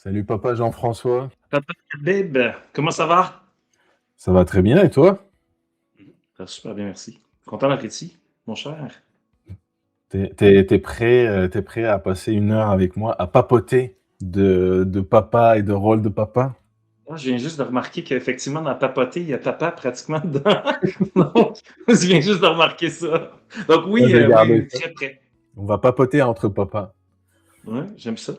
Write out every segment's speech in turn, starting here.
Salut papa Jean-François, Papa Bib, comment ça va? ça va très bien et toi? Ça va super bien, merci. Content d'être ici, mon cher. T'es prêt à passer une heure avec moi à papoter de papa et de rôle de papa? Moi, je viens juste de remarquer qu'effectivement, dans papoter, il y a papa pratiquement dedans. Donc, je viens juste de remarquer ça. Donc Moi, oui, je vais garder oui, ça. très près. On va papoter entre papas. Ouais, j'aime ça.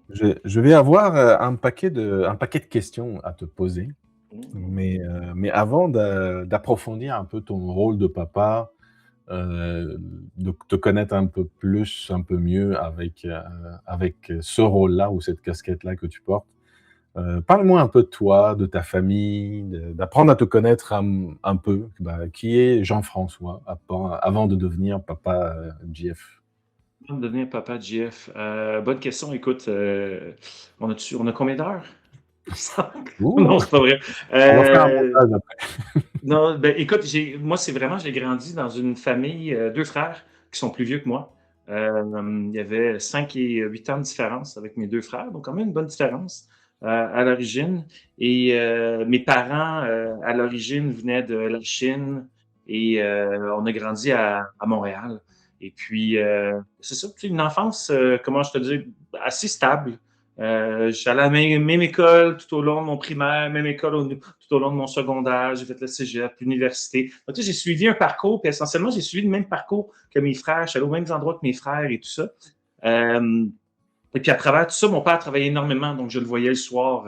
Je vais avoir un paquet de questions à te poser, Mm. mais avant d'approfondir un peu ton rôle de papa, de te connaître un peu plus, un peu mieux avec ce rôle-là ou cette casquette-là que tu portes. Parle-moi un peu de toi, de ta famille, d'apprendre à te connaître un peu. Bah, qui est Jean-François avant de devenir papa JF? Comment devenir papa GF? Bonne question. Écoute, on a combien d'heures? Ouh, Non, c'est pas vrai. on va faire un Euh, montage après. Non, ben, écoute, moi, c'est vraiment, j'ai grandi dans une famille, 2 frères qui sont plus vieux que moi. Il y avait 5 et 8 ans de différence avec mes 2 frères, donc quand même une bonne différence, à l'origine et mes parents, à l'origine, venaient de la Chine et on a grandi à Montréal et puis, c'est ça, tu sais, une enfance, comment je te dis, assez stable. J'allais à la même école tout au long de mon primaire, même école tout au long de mon secondaire, j'ai fait le cégep, l'université. Donc, tu sais, j'ai suivi un parcours, puis essentiellement, j'ai suivi le même parcours que mes frères. Je suis allé aux mêmes endroits que mes frères et tout ça. Euh, et puis, à travers tout ça, mon père travaillait énormément, donc je le voyais le soir,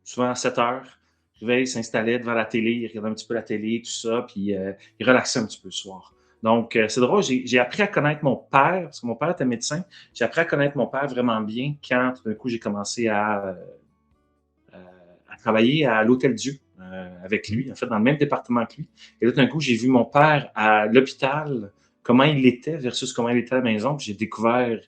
souvent à 7 heures. Il s'installait devant la télé, il regardait un petit peu la télé, tout ça, puis il relaxait un petit peu le soir. Donc, c'est drôle, j'ai appris à connaître mon père, parce que mon père était médecin. J'ai appris à connaître mon père vraiment bien quand, tout d'un coup, j'ai commencé euh, à travailler à l'Hôtel Dieu avec lui, en fait, dans le même département que lui. Et là, d'un coup, j'ai vu mon père à l'hôpital, comment il était versus comment il était à la maison. Puis j'ai découvert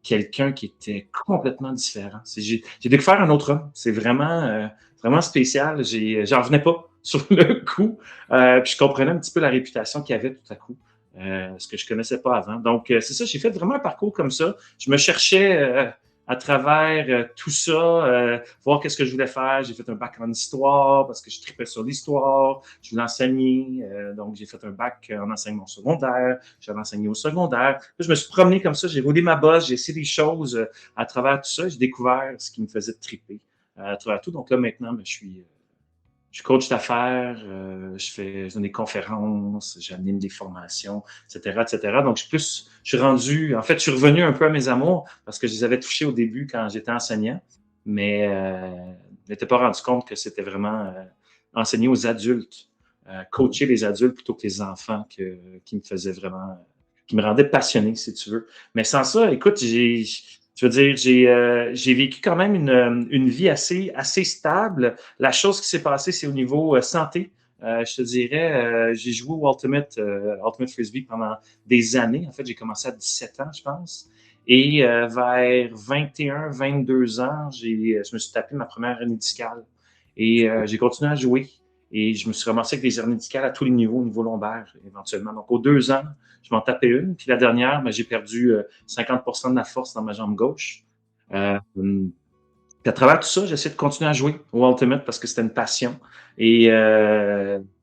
quelqu'un qui était complètement différent. J'ai découvert un autre homme. C'est vraiment, vraiment spécial. J'en revenais pas sur le coup. Puis je comprenais un petit peu la réputation qu'il avait tout à coup. Ce que je connaissais pas avant. Donc, c'est ça, j'ai fait vraiment un parcours comme ça. Je me cherchais à travers tout ça, voir qu'est-ce que je voulais faire. J'ai fait un bac en histoire parce que je tripais sur l'histoire. Je voulais enseigner. Donc, j'ai fait un bac en enseignement secondaire. J'avais enseigné au secondaire. Là, je me suis promené comme ça. J'ai roulé ma bosse. J'ai essayé des choses à travers tout ça. J'ai découvert ce qui me faisait triper à travers tout. Donc là, maintenant, je suis coach d'affaires, je donne des conférences, j'anime des formations, etc., etc. Donc, je suis rendu, en fait, je suis revenu un peu à mes amours parce que je les avais touchés au début quand j'étais enseignant, mais je m'étais pas rendu compte que c'était vraiment enseigner aux adultes, coacher les adultes plutôt que les enfants qui me faisait vraiment, qui me rendait passionné, si tu veux. Mais sans ça, écoute, je veux dire, j'ai vécu quand même une vie assez stable. La chose qui s'est passée, c'est au niveau santé. Je te dirais, j'ai joué au Ultimate Frisbee pendant des années. En fait, j'ai commencé à 17 ans, je pense. Et vers 21, 22 ans, je me suis tapé ma première hernie discale. Et j'ai continué à jouer. Et je me suis ramassé avec des hernies discales à tous les niveaux, au niveau lombaire, éventuellement. Donc, aux 2 ans, je m'en tapais une. Puis la dernière, ben, j'ai perdu 50% de la force dans ma jambe gauche. Puis à travers tout ça, j'essaie de continuer à jouer au Ultimate parce que c'était une passion. Et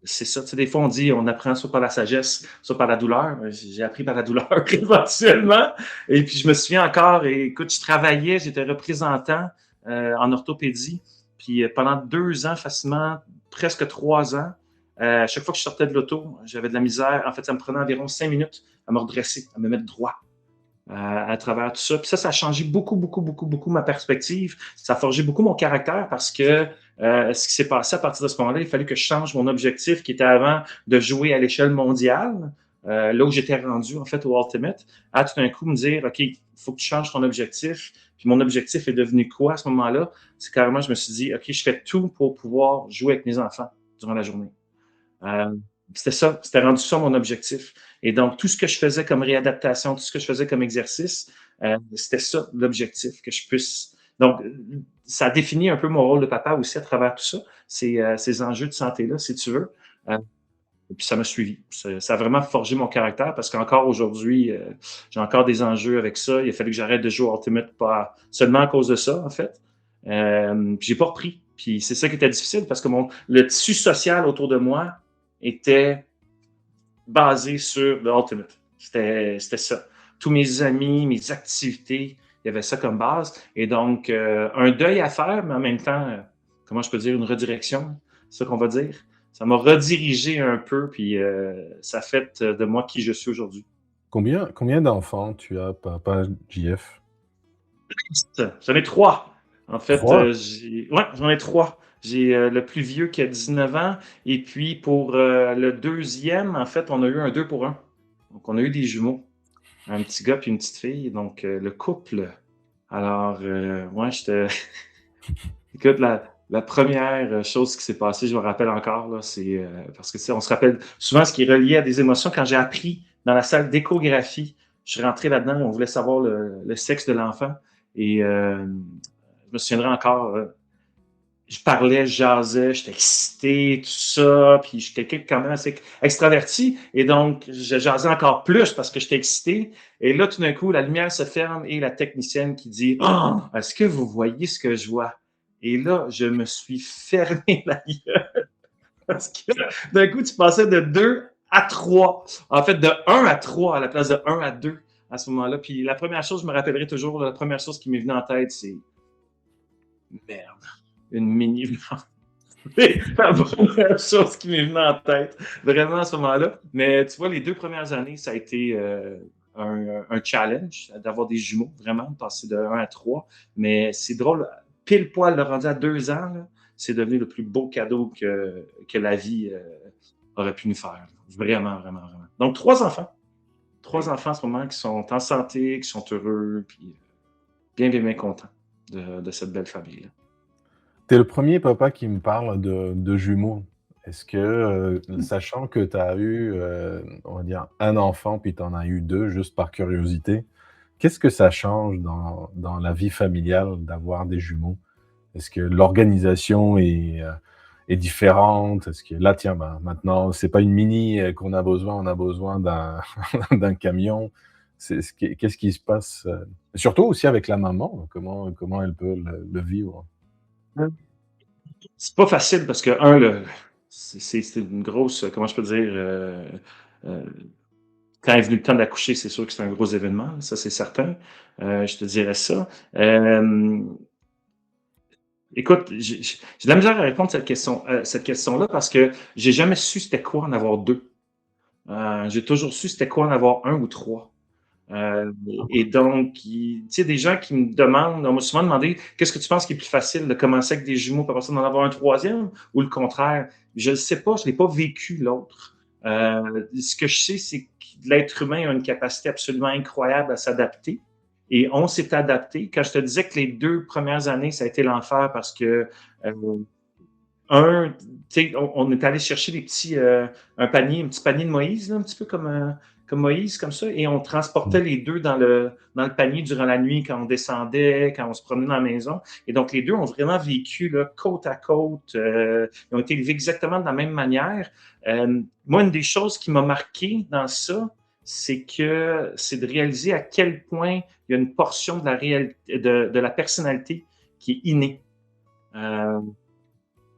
c'est ça, tu sais, des fois on dit on apprend soit par la sagesse, soit par la douleur. J'ai appris par la douleur éventuellement. Et puis je me souviens encore, et, écoute, je travaillais, j'étais représentant en orthopédie. Puis pendant 2 ans, facilement, presque 3 ans, à chaque fois que je sortais de l'auto, j'avais de la misère. En fait, ça me prenait environ 5 minutes à me redresser, à me mettre droit à travers tout ça. Puis ça a changé beaucoup, beaucoup, beaucoup, beaucoup ma perspective. Ça a forgé beaucoup mon caractère parce que ce qui s'est passé à partir de ce moment-là, il fallait que je change mon objectif qui était avant de jouer à l'échelle mondiale, là où j'étais rendu en fait au Ultimate, à tout d'un coup me dire, OK, il faut que tu changes ton objectif. Puis mon objectif est devenu quoi à ce moment-là? C'est carrément, je me suis dit, OK, je fais tout pour pouvoir jouer avec mes enfants durant la journée. Euh, c'était ça, c'était rendu ça mon objectif. Et donc, tout ce que je faisais comme réadaptation, tout ce que je faisais comme exercice, c'était ça l'objectif, que je puisse. Donc, ça a défini un peu mon rôle de papa aussi à travers tout ça, ces enjeux de santé-là, si tu veux. Euh, et puis ça m'a suivi. Ça a vraiment forgé mon caractère parce qu'encore aujourd'hui, j'ai encore des enjeux avec ça. Il a fallu que j'arrête de jouer au Ultimate, pas seulement à cause de ça, en fait, J'ai pas repris. Puis c'est ça qui était difficile parce que le tissu social autour de moi était basé sur le Ultimate. C'était ça. Tous mes amis, mes activités, il y avait ça comme base. Et donc, un deuil à faire, mais en même temps, comment je peux dire, une redirection, c'est ça qu'on va dire. Ça m'a redirigé un peu, puis ça a fait de moi qui je suis aujourd'hui. Combien d'enfants tu as, papa JF? J'en ai trois. En fait, 3. ouais, j'en ai trois. J'ai le plus vieux qui a 19 ans, et puis pour le deuxième, en fait, on a eu un 2 pour un. Donc, on a eu des jumeaux, un petit gars puis une petite fille. Donc, le couple. Alors, moi, écoute, la première chose qui s'est passée, je me rappelle encore, là, c'est parce que tu sais, on se rappelle souvent ce qui est relié à des émotions. Quand j'ai appris dans la salle d'échographie, je suis rentré là-dedans, on voulait savoir le sexe de l'enfant. Et je me souviendrai encore, je parlais, je jasais, j'étais excité, tout ça, puis j'étais quelqu'un quand même assez extraverti, et donc je jasais encore plus parce que j'étais excité. Et là, tout d'un coup, la lumière se ferme et la technicienne qui dit «Oh, est-ce que vous voyez ce que je vois?» Et là, je me suis fermé la gueule parce que d'un coup, tu passais de 2 à 3. En fait, de 1 à 3 à la place de 1 à 2 à ce moment-là. Puis la première chose, je me rappellerai toujours, la première chose qui m'est venue en tête, c'est merde, une mini. C'est la première chose qui m'est venue en tête, vraiment à ce moment-là. Mais tu vois, les 2 premières années, ça a été un challenge d'avoir des jumeaux, vraiment, de passer de 1 à 3. Mais c'est drôle, pile poil, le rendu à 2 ans, là, c'est devenu le plus beau cadeau que la vie aurait pu nous faire. Vraiment, vraiment, vraiment. Donc, 3 enfants. 3 enfants en ce moment qui sont en santé, qui sont heureux, puis bien, bien, bien contents de cette belle famille-là. Tu es le premier papa qui me parle de jumeaux. Est-ce que, sachant que tu as eu, on va dire un enfant, puis tu en as eu 2 juste par curiosité, qu'est-ce que ça change dans la vie familiale d'avoir des jumeaux? Est-ce que l'organisation est différente? Est-ce que là, tiens, ben, maintenant, c'est pas une Mini, qu'on a besoin, on a besoin d'un d'un camion. Qu'est-ce qui se passe, surtout aussi avec la maman, comment elle peut le vivre? C'est pas facile parce que, un, c'est une grosse, comment je peux dire, euh, quand est venu le temps d'accoucher, c'est sûr que c'est un gros événement, ça c'est certain. Je te dirais ça. Écoute, j'ai de la misère à répondre à cette question-là parce que j'ai jamais su c'était quoi en avoir deux. J'ai toujours su c'était quoi en avoir un ou trois. Et donc, tu sais, des gens qui me demandent, on m'a souvent demandé, qu'est-ce que tu penses qui est plus facile de commencer avec des jumeaux, puis après ça d'en avoir un troisième, ou le contraire? Je ne sais pas, je n'ai pas vécu l'autre. Ce que je sais, c'est que l'être humain a une capacité absolument incroyable à s'adapter. Et on s'est adapté. Quand je te disais que les 2 premières années, ça a été l'enfer parce que, tu sais, on est allé chercher un petit panier de Moïse, là, un petit peu comme Moïse, comme ça, et on transportait les deux dans le panier durant la nuit quand on descendait, quand on se promenait dans la maison. Et donc, les deux ont vraiment vécu là, côte à côte. Ils ont été élevés exactement de la même manière. Moi, une des choses qui m'a marqué dans ça, c'est de réaliser à quel point il y a une portion de la personnalité qui est innée. Euh,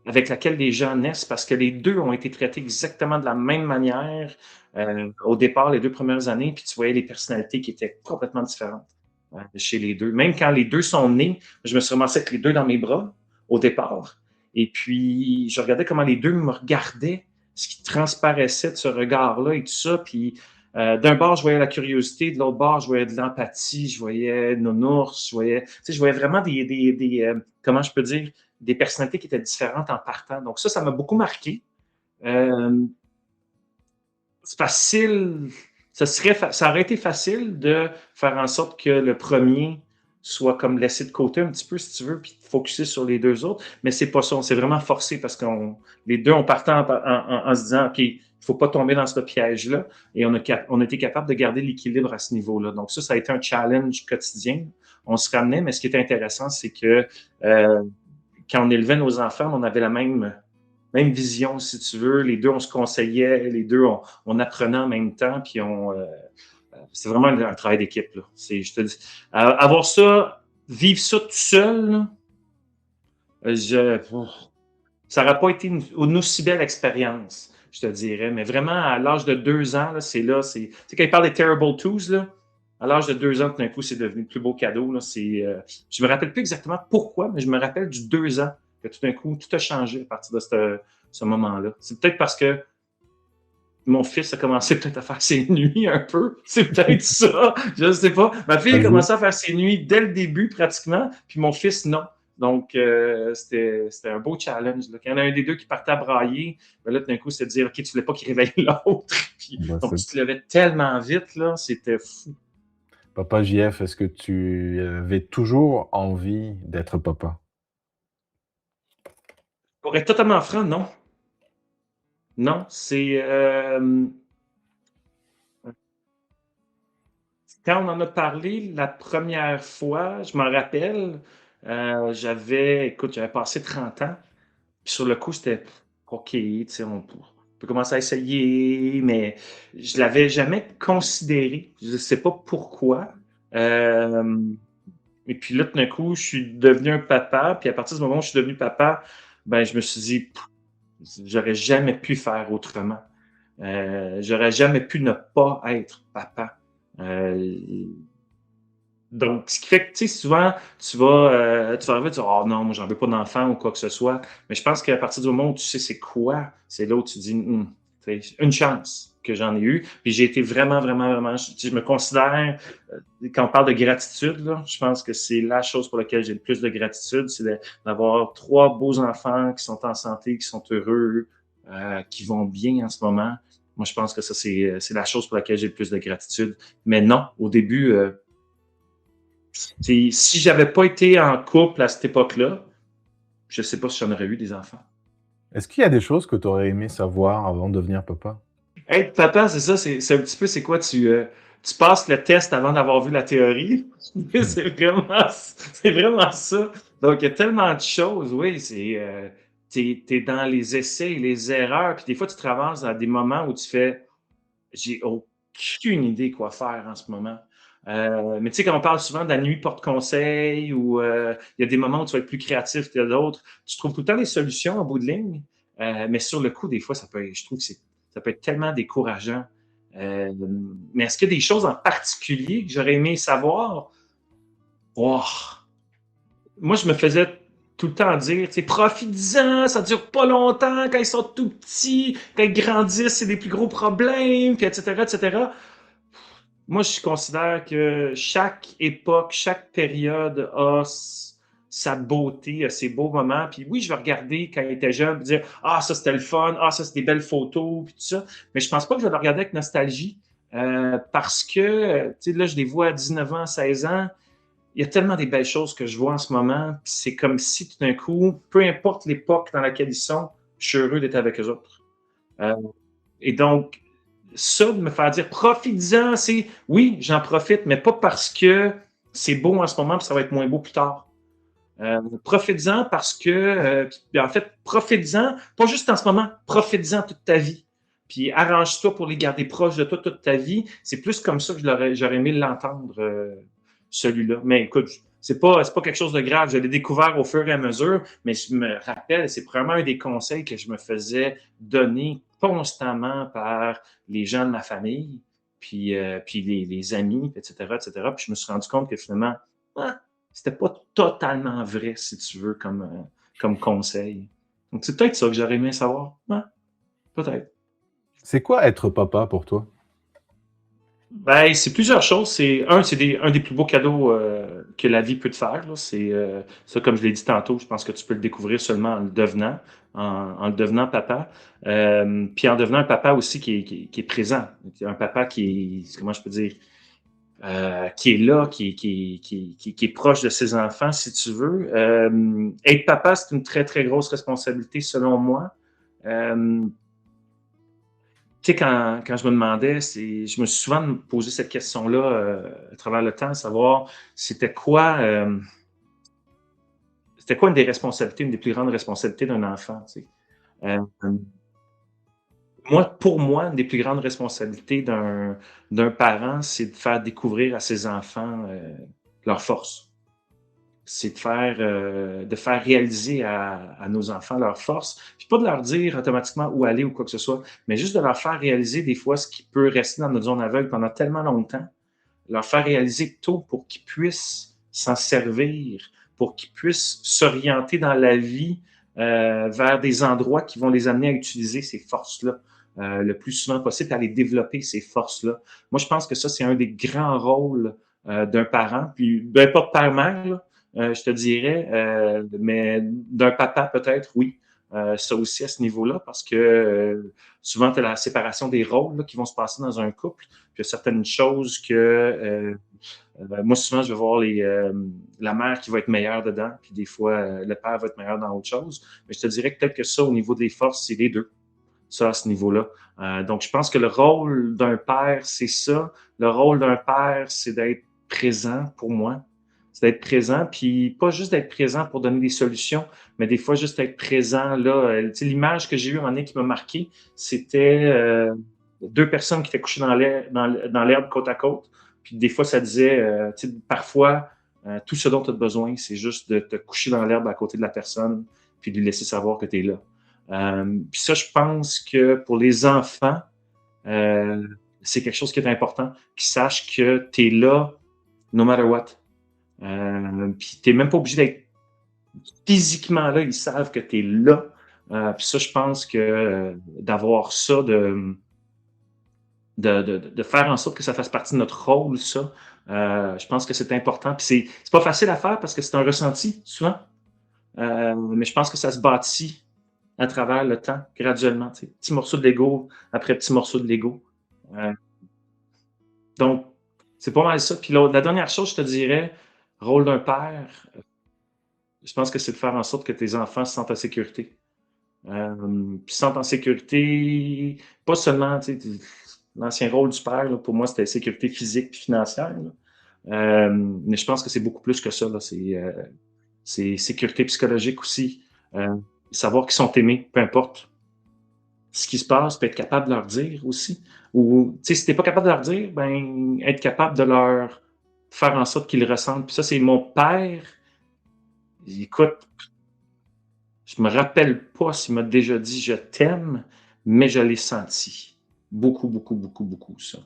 avec laquelle les gens naissent parce que les deux ont été traités exactement de la même manière au départ, les 2 premières années, puis tu voyais les personnalités qui étaient complètement différentes chez les deux. Même quand les deux sont nés, je me suis ramassé avec les deux dans mes bras au départ. Et puis, je regardais comment les deux me regardaient, ce qui transparaissait de ce regard-là et tout ça. Puis, d'un bord, je voyais la curiosité, de l'autre bord, je voyais de l'empathie, je voyais nounours, je voyais vraiment comment je peux dire, des personnalités qui étaient différentes en partant. Donc ça m'a beaucoup marqué. Euh, c'est facile, ça aurait été facile de faire en sorte que le premier soit comme laissé de côté un petit peu, si tu veux, puis de focuser sur les deux autres, mais c'est pas ça, on s'est vraiment forcé parce que les deux, on partait en se disant, OK, il faut pas tomber dans ce piège-là, et on a été capable de garder l'équilibre à ce niveau-là. Donc ça a été un challenge quotidien. On se ramenait, mais ce qui est intéressant, c'est que quand on élevait nos enfants, on avait la même vision, si tu veux. Les deux, on se conseillait, les deux, on apprenait en même temps, puis c'est vraiment un travail d'équipe. Là. Je te dis, avoir ça, vivre ça tout seul, là, Je Ça n'aurait pas été une aussi belle expérience, je te dirais. Mais vraiment, à l'âge de 2 ans, là, c'est. Tu sais, quand il parle des Terrible Twos, là, à l'âge de 2 ans, tout d'un coup, c'est devenu le plus beau cadeau. Là, je me rappelle plus exactement pourquoi, mais je me rappelle du 2 ans que tout d'un coup, tout a changé à partir de ce moment-là. C'est peut-être parce que mon fils a commencé peut-être à faire ses nuits un peu. C'est peut-être ça. Je ne sais pas. Ma fille Ça a joue? commencé à faire ses nuits dès le début, pratiquement, puis mon fils, non. Donc, c'était un beau challenge. Là. Quand il y en a un des deux qui partait à brailler, ben là, tout d'un coup, c'est de dire, OK, tu ne voulais pas qu'il réveille l'autre. Puis, Bah, donc, tu te levais tellement vite, là, c'était fou. papa JF, est-ce que tu avais toujours envie d'être papa? Pour être totalement franc, non. Non, quand on en a parlé la première fois, je m'en rappelle, j'avais passé 30 ans. Puis sur le coup, c'était OK, tu sais, on peut commencer à essayer, mais je l'avais jamais considéré. Je ne sais pas pourquoi. Euh, et puis là, tout d'un coup, je suis devenu un papa. Puis à partir du moment où je suis devenu papa, ben, je me suis dit, j'aurais jamais pu faire autrement. J'aurais jamais pu ne pas être papa. Euh, donc, ce qui fait que, tu sais, souvent, tu vas arriver, tu dis, oh non, moi, j'en veux pas d'enfant ou quoi que ce soit. Mais je pense qu'à partir du moment où tu sais c'est quoi, c'est là où tu dis, une chance que j'en ai eu. Puis j'ai été vraiment, vraiment, vraiment, je me considère, quand on parle de gratitude, là, je pense que c'est la chose pour laquelle j'ai le plus de gratitude, c'est d'avoir 3 beaux enfants qui sont en santé, qui sont heureux, qui vont bien en ce moment. Moi, je pense que ça, c'est la chose pour laquelle j'ai le plus de gratitude. Mais non, au début, si j'avais pas été en couple à cette époque-là, je sais pas si j'en aurais eu des enfants. Est-ce qu'il y a des choses que tu aurais aimé savoir avant de devenir papa? Être papa, c'est ça, c'est un petit peu, c'est quoi, tu passes le test avant d'avoir vu la théorie. Mmh. C'est vraiment ça. Donc, il y a tellement de choses, oui, t'es dans les essais et les erreurs, puis des fois, tu te ramasses à des moments où tu fais, j'ai aucune idée quoi faire en ce moment. Mais tu sais, quand on parle souvent de la nuit porte-conseil ou il y a des moments où tu vas être plus créatif que d'autres, tu trouves tout le temps des solutions en bout de ligne. Mais sur le coup, des fois, je trouve que ça peut être tellement décourageant. Euh, mais est-ce qu'il y a des choses en particulier que j'aurais aimé savoir? Oh, moi, je me faisais tout le temps dire, tu sais, profites-en, ça dure pas longtemps, quand ils sont tout petits, quand ils grandissent, c'est des plus gros problèmes, puis etc., etc. Moi, je considère que chaque époque, chaque période a sa beauté, a ses beaux moments. Puis oui, je vais regarder quand il était jeune, puis dire ah ça c'était le fun, ah ça c'est des belles photos, puis tout ça. Mais je pense pas que je vais le regarder avec nostalgie parce que tu sais là je les vois à 19 ans, 16 ans. Il y a tellement des belles choses que je vois en ce moment. Puis c'est comme si tout d'un coup, peu importe l'époque dans laquelle ils sont, je suis heureux d'être avec eux autres. Euh, et donc, ça, de me faire dire profites-en, c'est oui, j'en profite, mais pas parce que c'est beau en ce moment, puis ça va être moins beau plus tard. Profites-en parce que, en fait, profites-en, pas juste en ce moment, profites-en toute ta vie. Puis arrange-toi pour les garder proches de toi toute ta vie. C'est plus comme ça que j'aurais aimé l'entendre, celui-là. Mais écoute, c'est pas quelque chose de grave. Je l'ai découvert au fur et à mesure, mais je me rappelle, c'est probablement un des conseils que je me faisais donner constamment par les gens de ma famille, puis les amis, etc., etc. Puis je me suis rendu compte que finalement, ah, c'était pas totalement vrai, si tu veux, comme conseil. Donc c'est peut-être ça que j'aurais aimé savoir. Ouais, peut-être. C'est quoi être papa pour toi? Ben, c'est plusieurs choses. Un des plus beaux cadeaux que la vie peut te faire. Là. C'est ça, comme je l'ai dit tantôt, je pense que tu peux le découvrir seulement en le devenant, en le devenant papa. Puis en devenant un papa aussi qui est présent. Un papa comment je peux dire, qui est là, qui est proche de ses enfants, si tu veux. Être papa, c'est une très, très grosse responsabilité selon moi. Euh, Tu sais, quand je me demandais, je me suis souvent posé cette question-là à travers le temps, savoir c'était quoi une des responsabilités, une des plus grandes responsabilités d'un enfant. Tu sais. Euh, pour moi, une des plus grandes responsabilités d'un parent, c'est de faire découvrir à ses enfants leurs forces. c'est de faire réaliser à nos enfants leurs forces, puis pas de leur dire automatiquement où aller ou quoi que ce soit, mais juste de leur faire réaliser des fois ce qui peut rester dans notre zone aveugle pendant tellement longtemps, leur faire réaliser tôt pour qu'ils puissent s'en servir, pour qu'ils puissent s'orienter dans la vie vers des endroits qui vont les amener à utiliser ces forces-là le plus souvent possible, à les développer, ces forces-là. Moi, je pense que ça, c'est un des grands rôles d'un parent, puis ben, pas de père-mère, je te dirais, mais d'un papa peut-être, oui. Ça aussi à ce niveau-là, parce que souvent, tu as la séparation des rôles là, qui vont se passer dans un couple. Puis il y a certaines choses que moi, souvent, je vais voir la mère qui va être meilleure dedans, puis des fois, le père va être meilleur dans autre chose. Mais je te dirais que peut-être que ça, au niveau des forces, c'est les deux, ça, à ce niveau-là. Donc, je pense que le rôle d'un père, c'est ça. Le rôle d'un père, c'est d'être présent pour moi. C'est d'être présent, puis pas juste d'être présent pour donner des solutions, mais des fois juste être présent. Là, tu sais, l'image que j'ai eue en est qui m'a marqué, c'était deux personnes qui étaient couchées dans l'herbe côte à côte. Puis des fois, ça disait, parfois, tout ce dont tu as besoin, c'est juste de te coucher dans l'herbe à côté de la personne, puis de lui laisser savoir que tu es là. Puis ça, je pense que pour les enfants, euh, c'est quelque chose qui est important, qu'ils sachent que tu es là no matter what. Puis tu n'es même pas obligé d'être physiquement là, ils savent que tu es là. Puis ça, je pense que d'avoir ça, de faire en sorte que ça fasse partie de notre rôle, ça, je pense que c'est important. Puis c'est pas facile à faire parce que c'est un ressenti, souvent. Mais je pense que ça se bâtit à travers le temps, graduellement. Tu sais, petit morceau de Lego après petit morceau de Lego. Euh, donc, c'est pas mal ça. Puis la dernière chose, je te dirais, rôle d'un père, je pense que c'est de faire en sorte que tes enfants se sentent en sécurité. Puis se sentent en sécurité, pas seulement, tu sais, l'ancien rôle du père, là, pour moi, c'était sécurité physique et financière. Là. Mais je pense que c'est beaucoup plus que ça. Là. C'est sécurité psychologique aussi. Euh, Savoir qu'ils sont aimés, peu importe ce qui se passe, puis être capable de leur dire aussi. Ou, tu sais, si t'es pas capable de leur dire, ben, être capable de leur faire en sorte qu'ils le ressentent. Puis ça, c'est mon père. Écoute, je me rappelle pas s'il m'a déjà dit je t'aime, mais je l'ai senti. Beaucoup, beaucoup, beaucoup, beaucoup, ça.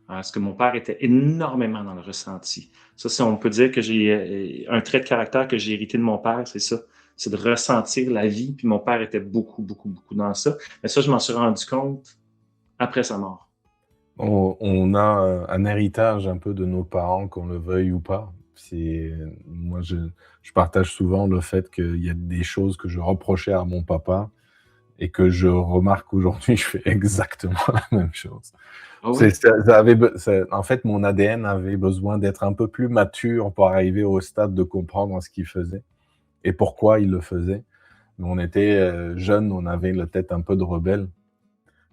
Parce que mon père était énormément dans le ressenti. Ça, on peut dire que j'ai un trait de caractère que j'ai hérité de mon père, c'est ça. C'est de ressentir la vie. Puis mon père était beaucoup, beaucoup, beaucoup dans ça. Mais ça, je m'en suis rendu compte après sa mort. On a un héritage un peu de nos parents, qu'on le veuille ou pas. Moi, je partage souvent le fait qu'il y a des choses que je reprochais à mon papa et que je remarque aujourd'hui, je fais exactement la même chose. Ah oui? En fait, mon ADN avait besoin d'être un peu plus mature pour arriver au stade de comprendre ce qu'il faisait et pourquoi il le faisait. Mais on était jeunes, on avait la tête un peu de rebelle.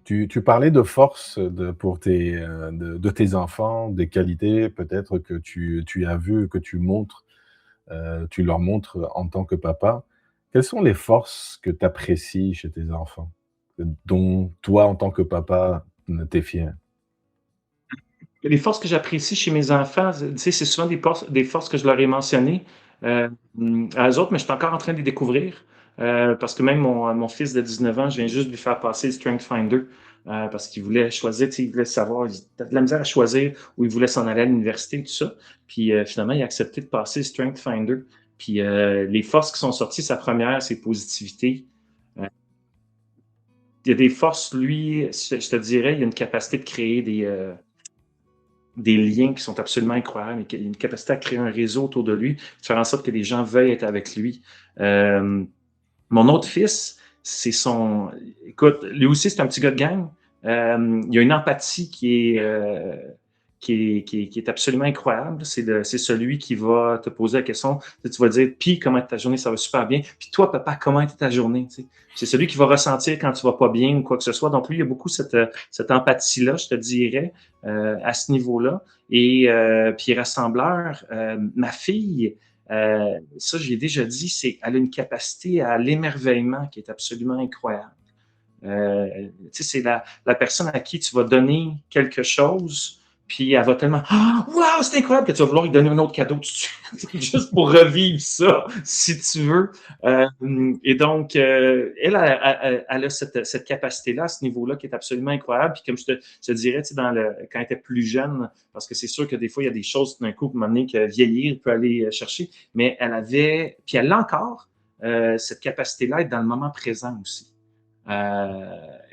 Tu parlais de force pour de tes enfants, des qualités peut-être que tu as vues, que tu leur montres en tant que papa. Quelles sont les forces que tu apprécies chez tes enfants, dont toi, en tant que papa, tu es fier? Les forces que j'apprécie chez mes enfants, tu sais, c'est souvent des forces que je leur ai mentionnées à eux autres, mais je suis encore en train de les découvrir. Parce que même mon fils de 19 ans, je viens juste de lui faire passer le Strength Finder parce qu'il voulait choisir, tu sais, il voulait savoir, il a de la misère à choisir où il voulait s'en aller à l'université et tout ça. Puis finalement, il a accepté de passer le Strength Finder. Puis les forces qui sont sorties, sa première, c'est positivité. Euh, il y a des forces, lui, je te dirais, il y a une capacité de créer des liens qui sont absolument incroyables. Il a une capacité à créer un réseau autour de lui, de faire en sorte que les gens veuillent être avec lui. Mon autre fils, c'est son... Écoute, lui aussi, c'est un petit gars de gang. Il a une empathie qui est absolument incroyable. C'est celui qui va te poser la question. Tu vas dire, puis comment ta journée, ça va super bien. Puis toi, papa, comment était ta journée? C'est celui qui va ressentir quand tu vas pas bien ou quoi que ce soit. Donc lui, il y a beaucoup cette empathie-là, je te dirais, à ce niveau-là. Et puis rassembleur, ma fille, ça, j'ai déjà dit, elle a une capacité à l'émerveillement qui est absolument incroyable. Tu sais, c'est la personne à qui tu vas donner quelque chose, Puis elle va tellement «Ah! Waouh, c'est incroyable!» que tu vas vouloir lui donner un autre cadeau tout de suite, juste pour revivre ça, si tu veux. Et donc, elle a cette capacité-là, à ce niveau-là, qui est absolument incroyable. Puis comme je te dirais, tu sais, quand elle était plus jeune, parce que c'est sûr que des fois, il y a des choses d'un coup, à un que vieillir peut aller chercher, mais elle avait, puis elle l'a encore, cette capacité-là, être dans le moment présent aussi.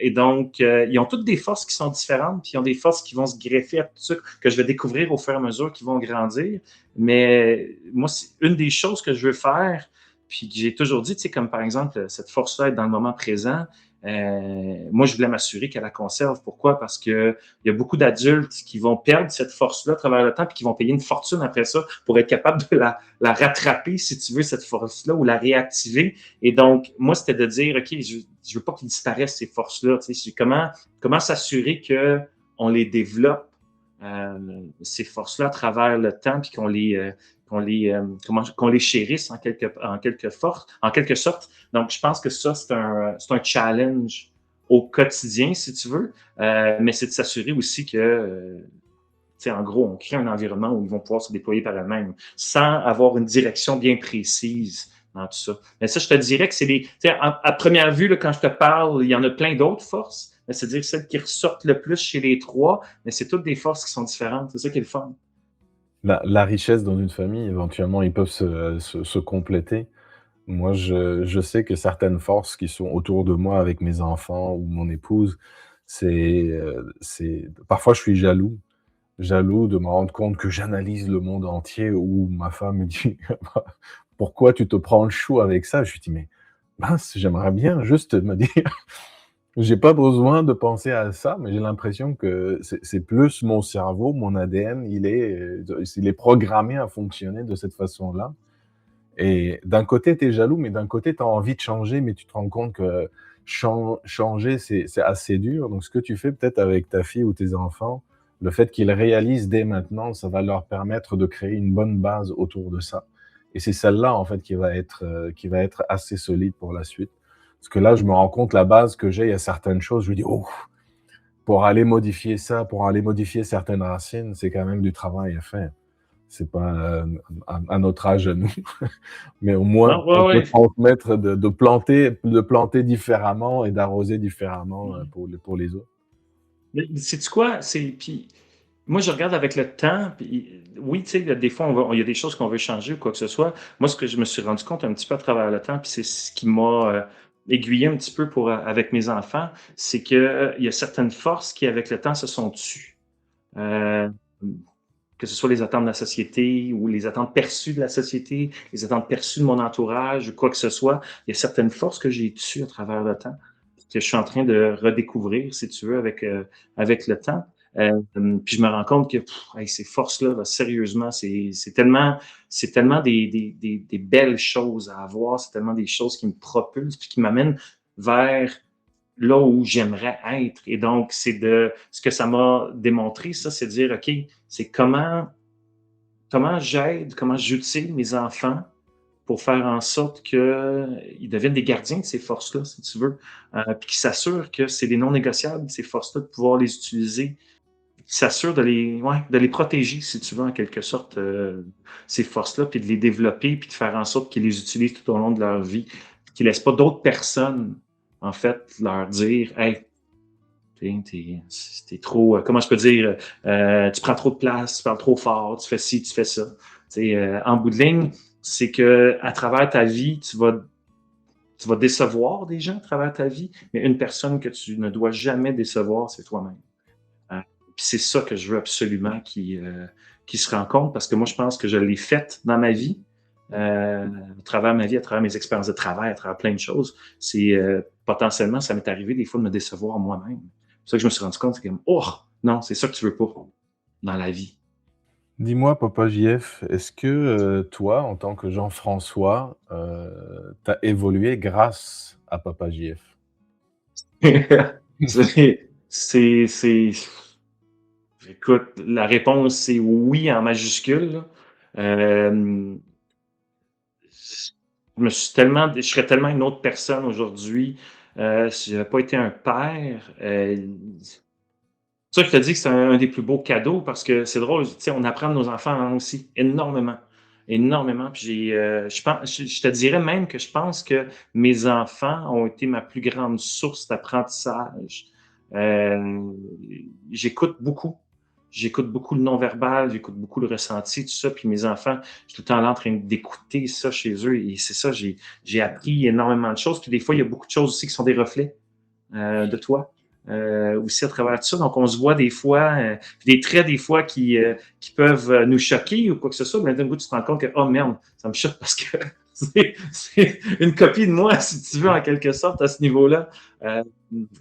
Et donc, ils ont toutes des forces qui sont différentes, puis ils ont des forces qui vont se greffer à tout ça, que je vais découvrir au fur et à mesure qu'ils vont grandir. Mais moi, c'est une des choses que je veux faire, puis que j'ai toujours dit, tu sais, comme par exemple, cette force-là, être dans le moment présent, moi, je voulais m'assurer qu'elle la conserve. Pourquoi? Parce que il y a beaucoup d'adultes qui vont perdre cette force-là à travers le temps, puis qui vont payer une fortune après ça pour être capable de la rattraper, si tu veux, cette force-là, ou la réactiver. Et donc, moi, c'était de dire, OK, je veux pas qu'ils disparaissent, ces forces-là. Tu sais, comment s'assurer qu'on les développe, ces forces-là, à travers le temps, puis qu'on les chérisse en quelque sorte. Donc, je pense que ça, c'est un challenge au quotidien, si tu veux, mais c'est de s'assurer aussi que, en gros, on crée un environnement où ils vont pouvoir se déployer par eux-mêmes sans avoir une direction bien précise dans tout ça. Mais ça, je te dirais que c'est à première vue, là, quand je te parle, il y en a plein d'autres forces, mais c'est-à-dire celles qui ressortent le plus chez les trois, mais c'est toutes des forces qui sont différentes. C'est ça qui est le fun. La richesse dans une famille, éventuellement, ils peuvent se compléter. Moi, je sais que certaines forces qui sont autour de moi avec mes enfants ou mon épouse, c'est parfois je suis jaloux de me rendre compte que j'analyse le monde entier, où ma femme me dit: «Pourquoi tu te prends le chou avec ça?» Je lui dis: «Mais mince, j'aimerais bien juste me dire, j'ai pas besoin de penser à ça, mais j'ai l'impression que c'est plus mon cerveau, mon ADN, il est programmé à fonctionner de cette façon-là». Et d'un côté, tu es jaloux, mais d'un côté, tu as envie de changer, mais tu te rends compte que changer, c'est assez dur. Donc ce que tu fais peut-être avec ta fille ou tes enfants, le fait qu'ils réalisent dès maintenant, ça va leur permettre de créer une bonne base autour de ça. Et c'est celle-là, en fait, qui va être assez solide pour la suite. Parce que là, je me rends compte, la base que j'ai, il y a certaines choses, je me dis: «Oh, pour aller modifier ça, pour aller modifier certaines racines, c'est quand même du travail à faire». C'est pas, à notre âge à nous. Mais au moins, Non, ouais, on peut ouais. transmettre de planter différemment et d'arroser différemment, pour les autres. Mais sais-tu quoi? Puis moi, je regarde avec le temps, puis oui, tu sais, des fois, il y a des choses qu'on veut changer ou quoi que ce soit. Moi, ce que je me suis rendu compte un petit peu à travers le temps, puis c'est ce qui m'a aiguillé un petit peu avec mes enfants, c'est qu'il y a certaines forces qui, avec le temps, se sont tues. Euh, que ce soit les attentes de la société ou les attentes perçues de la société, les attentes perçues de mon entourage ou quoi que ce soit. Il y a certaines forces que j'ai tues à travers le temps, que je suis en train de redécouvrir, si tu veux, avec le temps. Puis je me rends compte que hey, ces forces-là, là, sérieusement, c'est tellement des belles choses à avoir, c'est tellement des choses qui me propulsent puis qui m'amènent vers là où j'aimerais être. Et donc, ce que ça m'a démontré, ça, c'est de dire, OK, c'est comment j'aide, comment j'utilise mes enfants pour faire en sorte qu'ils deviennent des gardiens de ces forces-là, si tu veux, puis qu'ils s'assurent que c'est des non négociables, ces forces-là, de pouvoir les utiliser, qui s'assurent de les protéger, si tu veux, en quelque sorte, ces forces-là, puis de les développer, puis de faire en sorte qu'ils les utilisent tout au long de leur vie, puis qu'ils ne laissent pas d'autres personnes, en fait, leur dire, hey, t'es trop, comment je peux dire, tu prends trop de place, tu parles trop fort, tu fais ci, tu fais ça. En bout de ligne, c'est que à travers ta vie, tu vas décevoir des gens à travers ta vie, mais une personne que tu ne dois jamais décevoir, c'est toi-même. Hein. Puis c'est ça que je veux absolument qui se rencontre, parce que moi, je pense que je l'ai fait dans ma vie, à travers ma vie, à travers mes expériences de travail, à travers plein de choses. C'est potentiellement, ça m'est arrivé des fois de me décevoir moi-même. C'est ça que je me suis rendu compte, c'est comme, oh, non, c'est ça que tu veux pas dans la vie. Dis-moi, papa JF, est-ce que, toi, en tant que Jean-François, tu as évolué grâce à papa JF? C'est, écoute, la réponse, c'est oui en majuscule, là. Euh, je serais tellement une autre personne aujourd'hui si j'avais pas été un père. Ça, je te dis que c'est un des plus beaux cadeaux parce que c'est drôle, tu sais, on apprend de nos enfants hein, aussi énormément, énormément. Puis je pense, je te dirais même que je pense que mes enfants ont été ma plus grande source d'apprentissage. Euh, j'écoute beaucoup. J'écoute beaucoup le non-verbal, j'écoute beaucoup le ressenti, tout ça. Puis mes enfants, je suis tout le temps là en train d'écouter ça chez eux. Et c'est ça, j'ai appris énormément de choses. Puis des fois, il y a beaucoup de choses aussi qui sont des reflets de toi. Aussi à travers tout ça. Donc, on se voit des fois, des traits des fois qui peuvent nous choquer ou quoi que ce soit, mais d'un coup, tu te rends compte que, oh merde, ça me choque parce que c'est une copie de moi, si tu veux, en quelque sorte, à ce niveau-là.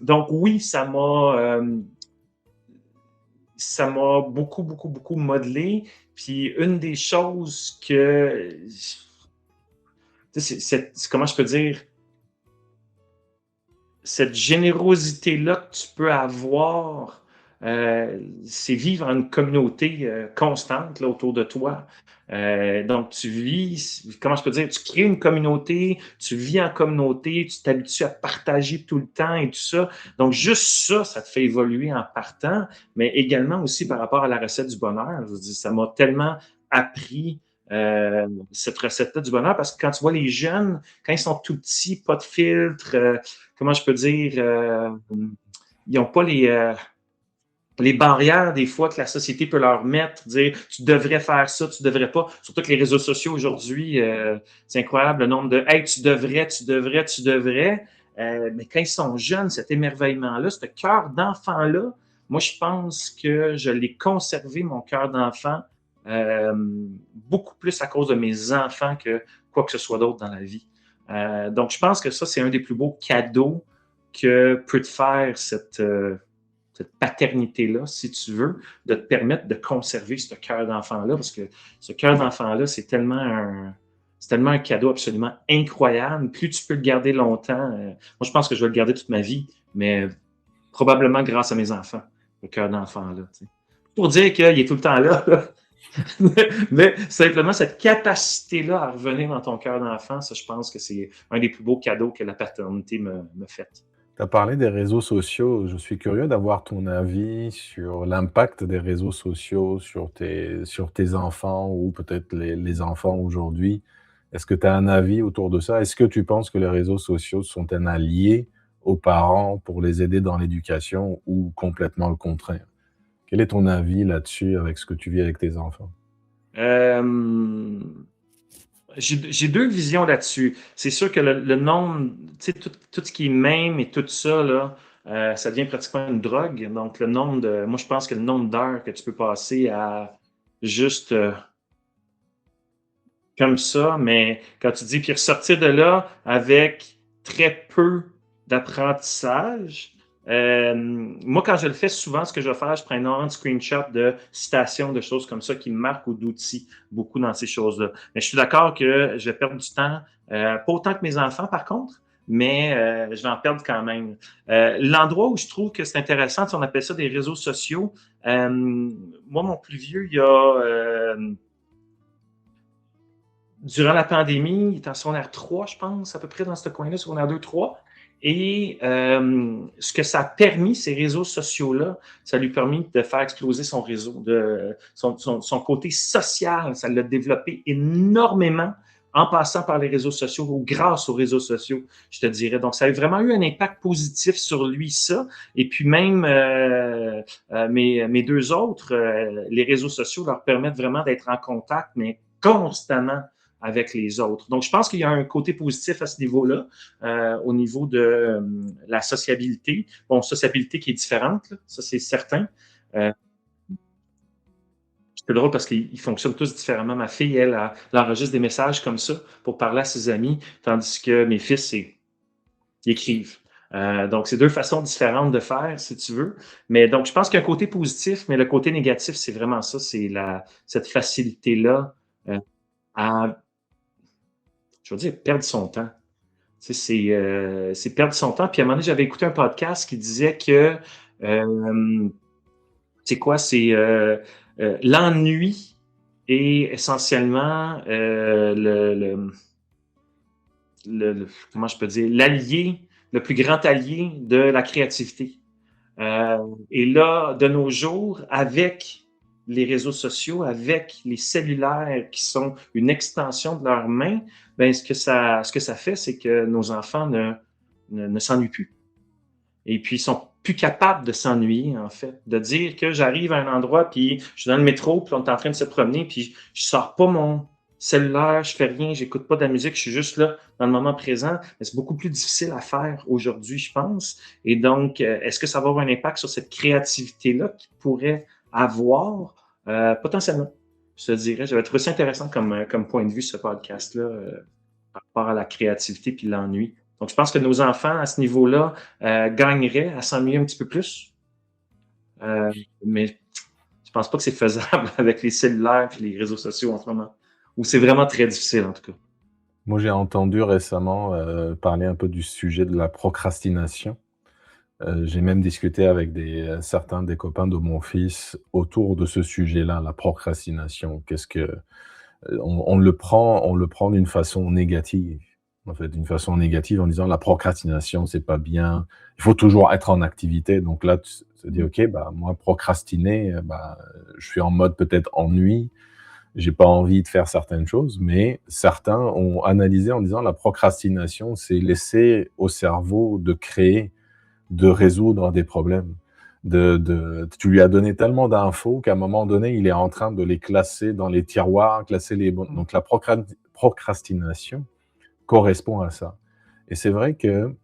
Donc, oui, ça m'a beaucoup, beaucoup, beaucoup modelé. Puis, une des choses que, comment je peux dire, cette générosité-là que tu peux avoir, c'est vivre en une communauté constante là, autour de toi. Donc, tu vis, comment je peux dire, tu crées une communauté, tu vis en communauté, tu t'habitues à partager tout le temps et tout ça. Donc, juste ça, ça te fait évoluer en partant, mais également aussi par rapport à la recette du bonheur. Je veux dire, ça m'a tellement appris cette recette-là du bonheur parce que quand tu vois les jeunes, quand ils sont tout petits, pas de filtre, comment je peux dire, ils n'ont pas les barrières des fois que la société peut leur mettre, dire tu devrais faire ça, tu devrais pas. Surtout que les réseaux sociaux aujourd'hui, c'est incroyable le nombre de hey, tu devrais, tu devrais, tu devrais. Mais quand ils sont jeunes, cet émerveillement-là, ce cœur d'enfant-là, moi, je pense que je l'ai conservé, mon cœur d'enfant, euh, beaucoup plus à cause de mes enfants que quoi que ce soit d'autre dans la vie. Donc, je pense que ça, c'est un des plus beaux cadeaux que peut te faire cette paternité-là, si tu veux, de te permettre de conserver ce cœur d'enfant-là, parce que ce cœur d'enfant-là, c'est tellement un cadeau absolument incroyable. Plus tu peux le garder longtemps, moi je pense que je vais le garder toute ma vie, mais probablement grâce à mes enfants, le cœur d'enfant-là. Tu sais. Pour dire qu'il est tout le temps là, là. Mais simplement cette capacité-là à revenir dans ton cœur d'enfant, ça je pense que c'est un des plus beaux cadeaux que la paternité me fait. Tu as parlé des réseaux sociaux. Je suis curieux d'avoir ton avis sur l'impact des réseaux sociaux sur tes enfants ou peut-être les enfants aujourd'hui. Est-ce que tu as un avis autour de ça? Est-ce que tu penses que les réseaux sociaux sont un allié aux parents pour les aider dans l'éducation ou complètement le contraire? Quel est ton avis là-dessus avec ce que tu vis avec tes enfants? Euh, j'ai deux visions là-dessus. C'est sûr que le nombre, tu sais, tout ce qui est mème et tout ça, là, ça devient pratiquement une drogue. Donc, moi, je pense que le nombre d'heures que tu peux passer à juste comme ça, mais quand tu dis, puis ressortir de là avec très peu d'apprentissage. Moi, quand je le fais souvent, ce que je vais faire, je prends énormément de screenshots de citations, de choses comme ça qui me marquent ou d'outils, beaucoup dans ces choses-là. Mais je suis d'accord que je vais perdre du temps, pas autant que mes enfants par contre, mais je vais en perdre quand même. L'endroit où je trouve que c'est intéressant, si on appelle ça des réseaux sociaux, moi, mon plus vieux, il y a durant la pandémie, il est en secondaire 3, je pense, à peu près dans ce coin-là, secondaire 2, 3. Et ce que ça a permis, ces réseaux sociaux-là, ça lui a permis de faire exploser son réseau, son côté social. Ça l'a développé énormément en passant par les réseaux sociaux ou grâce aux réseaux sociaux, je te dirais. Donc, ça a vraiment eu un impact positif sur lui, ça. Et puis même mes deux autres, les réseaux sociaux leur permettent vraiment d'être en contact, mais constamment avec les autres. Donc, je pense qu'il y a un côté positif à ce niveau-là, au niveau de la sociabilité. Bon, sociabilité qui est différente, là, ça c'est certain. Euh, c'est drôle parce qu'ils fonctionnent tous différemment. Ma fille, elle enregistre des messages comme ça pour parler à ses amis, tandis que mes fils, ils écrivent. Donc, c'est deux façons différentes de faire, si tu veux. Mais donc, je pense qu'il y a un côté positif, mais le côté négatif, c'est vraiment ça, c'est cette facilité-là à, je veux dire, perdre son temps. Tu sais, c'est perdre son temps. Puis à un moment donné, j'avais écouté un podcast qui disait que c'est quoi? C'est l'ennui est essentiellement comment je peux dire, le plus grand allié de la créativité. Et là, de nos jours, avec les réseaux sociaux, avec les cellulaires qui sont une extension de leurs mains, ben, ce que ça fait, c'est que nos enfants ne s'ennuient plus. Et puis, ils sont plus capables de s'ennuyer, en fait. De dire que j'arrive à un endroit, puis je suis dans le métro, puis on est en train de se promener, puis je sors pas mon cellulaire, je fais rien, j'écoute pas de la musique, je suis juste là dans le moment présent. Mais c'est beaucoup plus difficile à faire aujourd'hui, je pense. Et donc, est-ce que ça va avoir un impact sur cette créativité-là qu'il pourrait avoir? Potentiellement, je te dirais. J'avais trouvé ça intéressant comme point de vue, ce podcast-là, par rapport à la créativité puis l'ennui. Donc, je pense que nos enfants, à ce niveau-là, gagneraient à s'ennuyer un petit peu plus. Euh, mais je pense pas que c'est faisable avec les cellulaires et les réseaux sociaux en ce moment. Ou c'est vraiment très difficile, en tout cas. Moi, j'ai entendu récemment, parler un peu du sujet de la procrastination. J'ai même discuté avec certains des copains de mon fils autour de ce sujet-là, la procrastination. On le prend d'une façon négative. En fait, d'une façon négative en disant: «La procrastination, c'est pas bien, il faut toujours être en activité». Donc là, tu te dis: «OK, bah, moi, procrastiner, bah, je suis en mode peut-être ennui, j'ai pas envie de faire certaines choses». Mais certains ont analysé en disant: «La procrastination, c'est laisser au cerveau de créer, de résoudre des problèmes. Tu lui as donné tellement d'infos qu'à un moment donné, il est en train de les classer dans les tiroirs, classer les bonnes». Donc la procrastination correspond à ça. Et c'est vrai que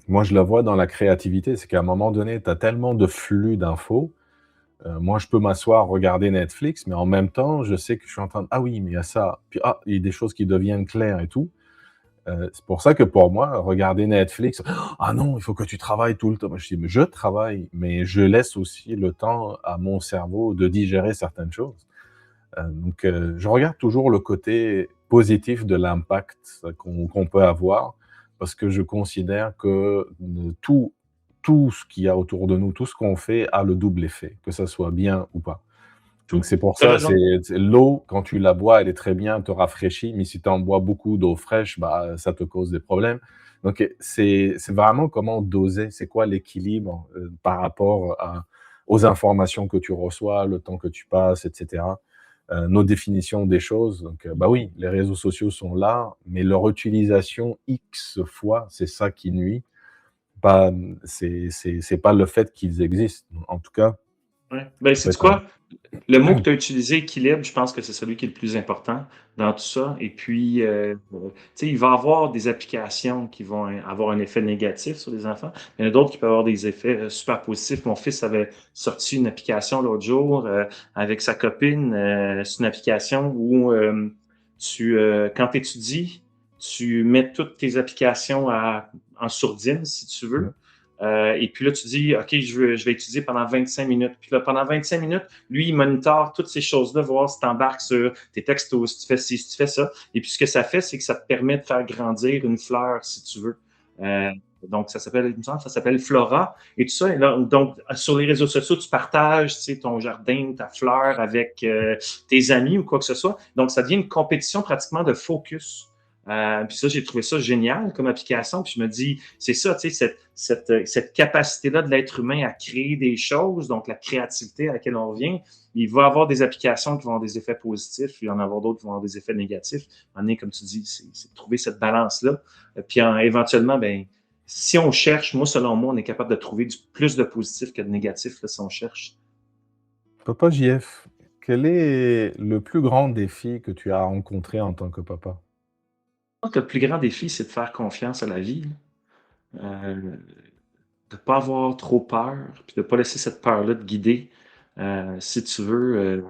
moi, je la vois dans la créativité, c'est qu'à un moment donné, tu as tellement de flux d'infos. Moi, je peux m'asseoir, regarder Netflix, mais en même temps, je sais que je suis en train de: «Ah oui, mais il y a ça, puis ah, il y a des choses qui deviennent claires et tout». C'est pour ça que pour moi, regarder Netflix: «Ah non, il faut que tu travailles tout le temps». Moi, je dis: «Mais je travaille, mais je laisse aussi le temps à mon cerveau de digérer certaines choses». Je regarde toujours le côté positif de l'impact qu'on peut avoir, parce que je considère que tout ce qu'il y a autour de nous, tout ce qu'on fait a le double effet, que ça soit bien ou pas. Donc Tout. c'est pour Tu as ça, raison. c'est l'eau, quand tu la bois, elle est très bien, elle te rafraîchit, mais si tu en bois beaucoup d'eau fraîche, bah, ça te cause des problèmes. Donc c'est vraiment comment doser, c'est quoi l'équilibre, par rapport aux informations que tu reçois, le temps que tu passes et cetera. Nos définitions des choses. Donc bah, oui, les réseaux sociaux sont là, mais leur utilisation X fois, c'est ça qui nuit. Pas, c'est pas le fait qu'ils existent. En tout cas, Ouais. Ben, ça peut sais-tu être un quoi? Le mot que tu as utilisé, équilibre, je pense que c'est celui qui est le plus important dans tout ça. Et puis, tu sais, il va y avoir des applications qui vont avoir un effet négatif sur les enfants. Il y en a d'autres qui peuvent avoir des effets super positifs. Mon fils avait sorti une application l'autre jour avec sa copine. C'est une application où quand tu étudies, tu mets toutes tes applications en sourdine, si tu mmh. veux. Et puis là, tu dis, OK, je vais étudier pendant 25 minutes. Puis là, pendant 25 minutes, lui, il monitore toutes ces choses-là, voir si tu embarques sur tes textos, si tu fais ci, si tu fais ça. Et puis, ce que ça fait, c'est que ça te permet de faire grandir une fleur, si tu veux. Euh, donc, ça s'appelle, il me semble, ça s'appelle Flora. Et tout ça, et là, donc, sur les réseaux sociaux, tu partages, tu sais, ton jardin, ta fleur avec tes amis ou quoi que ce soit. Donc, ça devient une compétition pratiquement de focus. Puis ça, j'ai trouvé ça génial comme application. Puis je me dis, c'est ça, tu sais, cette capacité-là de l'être humain à créer des choses, donc la créativité à laquelle on revient, il va y avoir des applications qui vont avoir des effets positifs, il va y en avoir d'autres qui vont avoir des effets négatifs. À un moment donné, comme tu dis, c'est de trouver cette balance-là. Puis éventuellement, ben, si on cherche, moi, selon moi, on est capable de trouver plus de positif que de négatif là, si on cherche. Papa JF, quel est le plus grand défi que tu as rencontré en tant que papa? Je pense que le plus grand défi, c'est de faire confiance à la vie. De ne pas avoir trop peur, puis de ne pas laisser cette peur-là te guider. Si tu veux,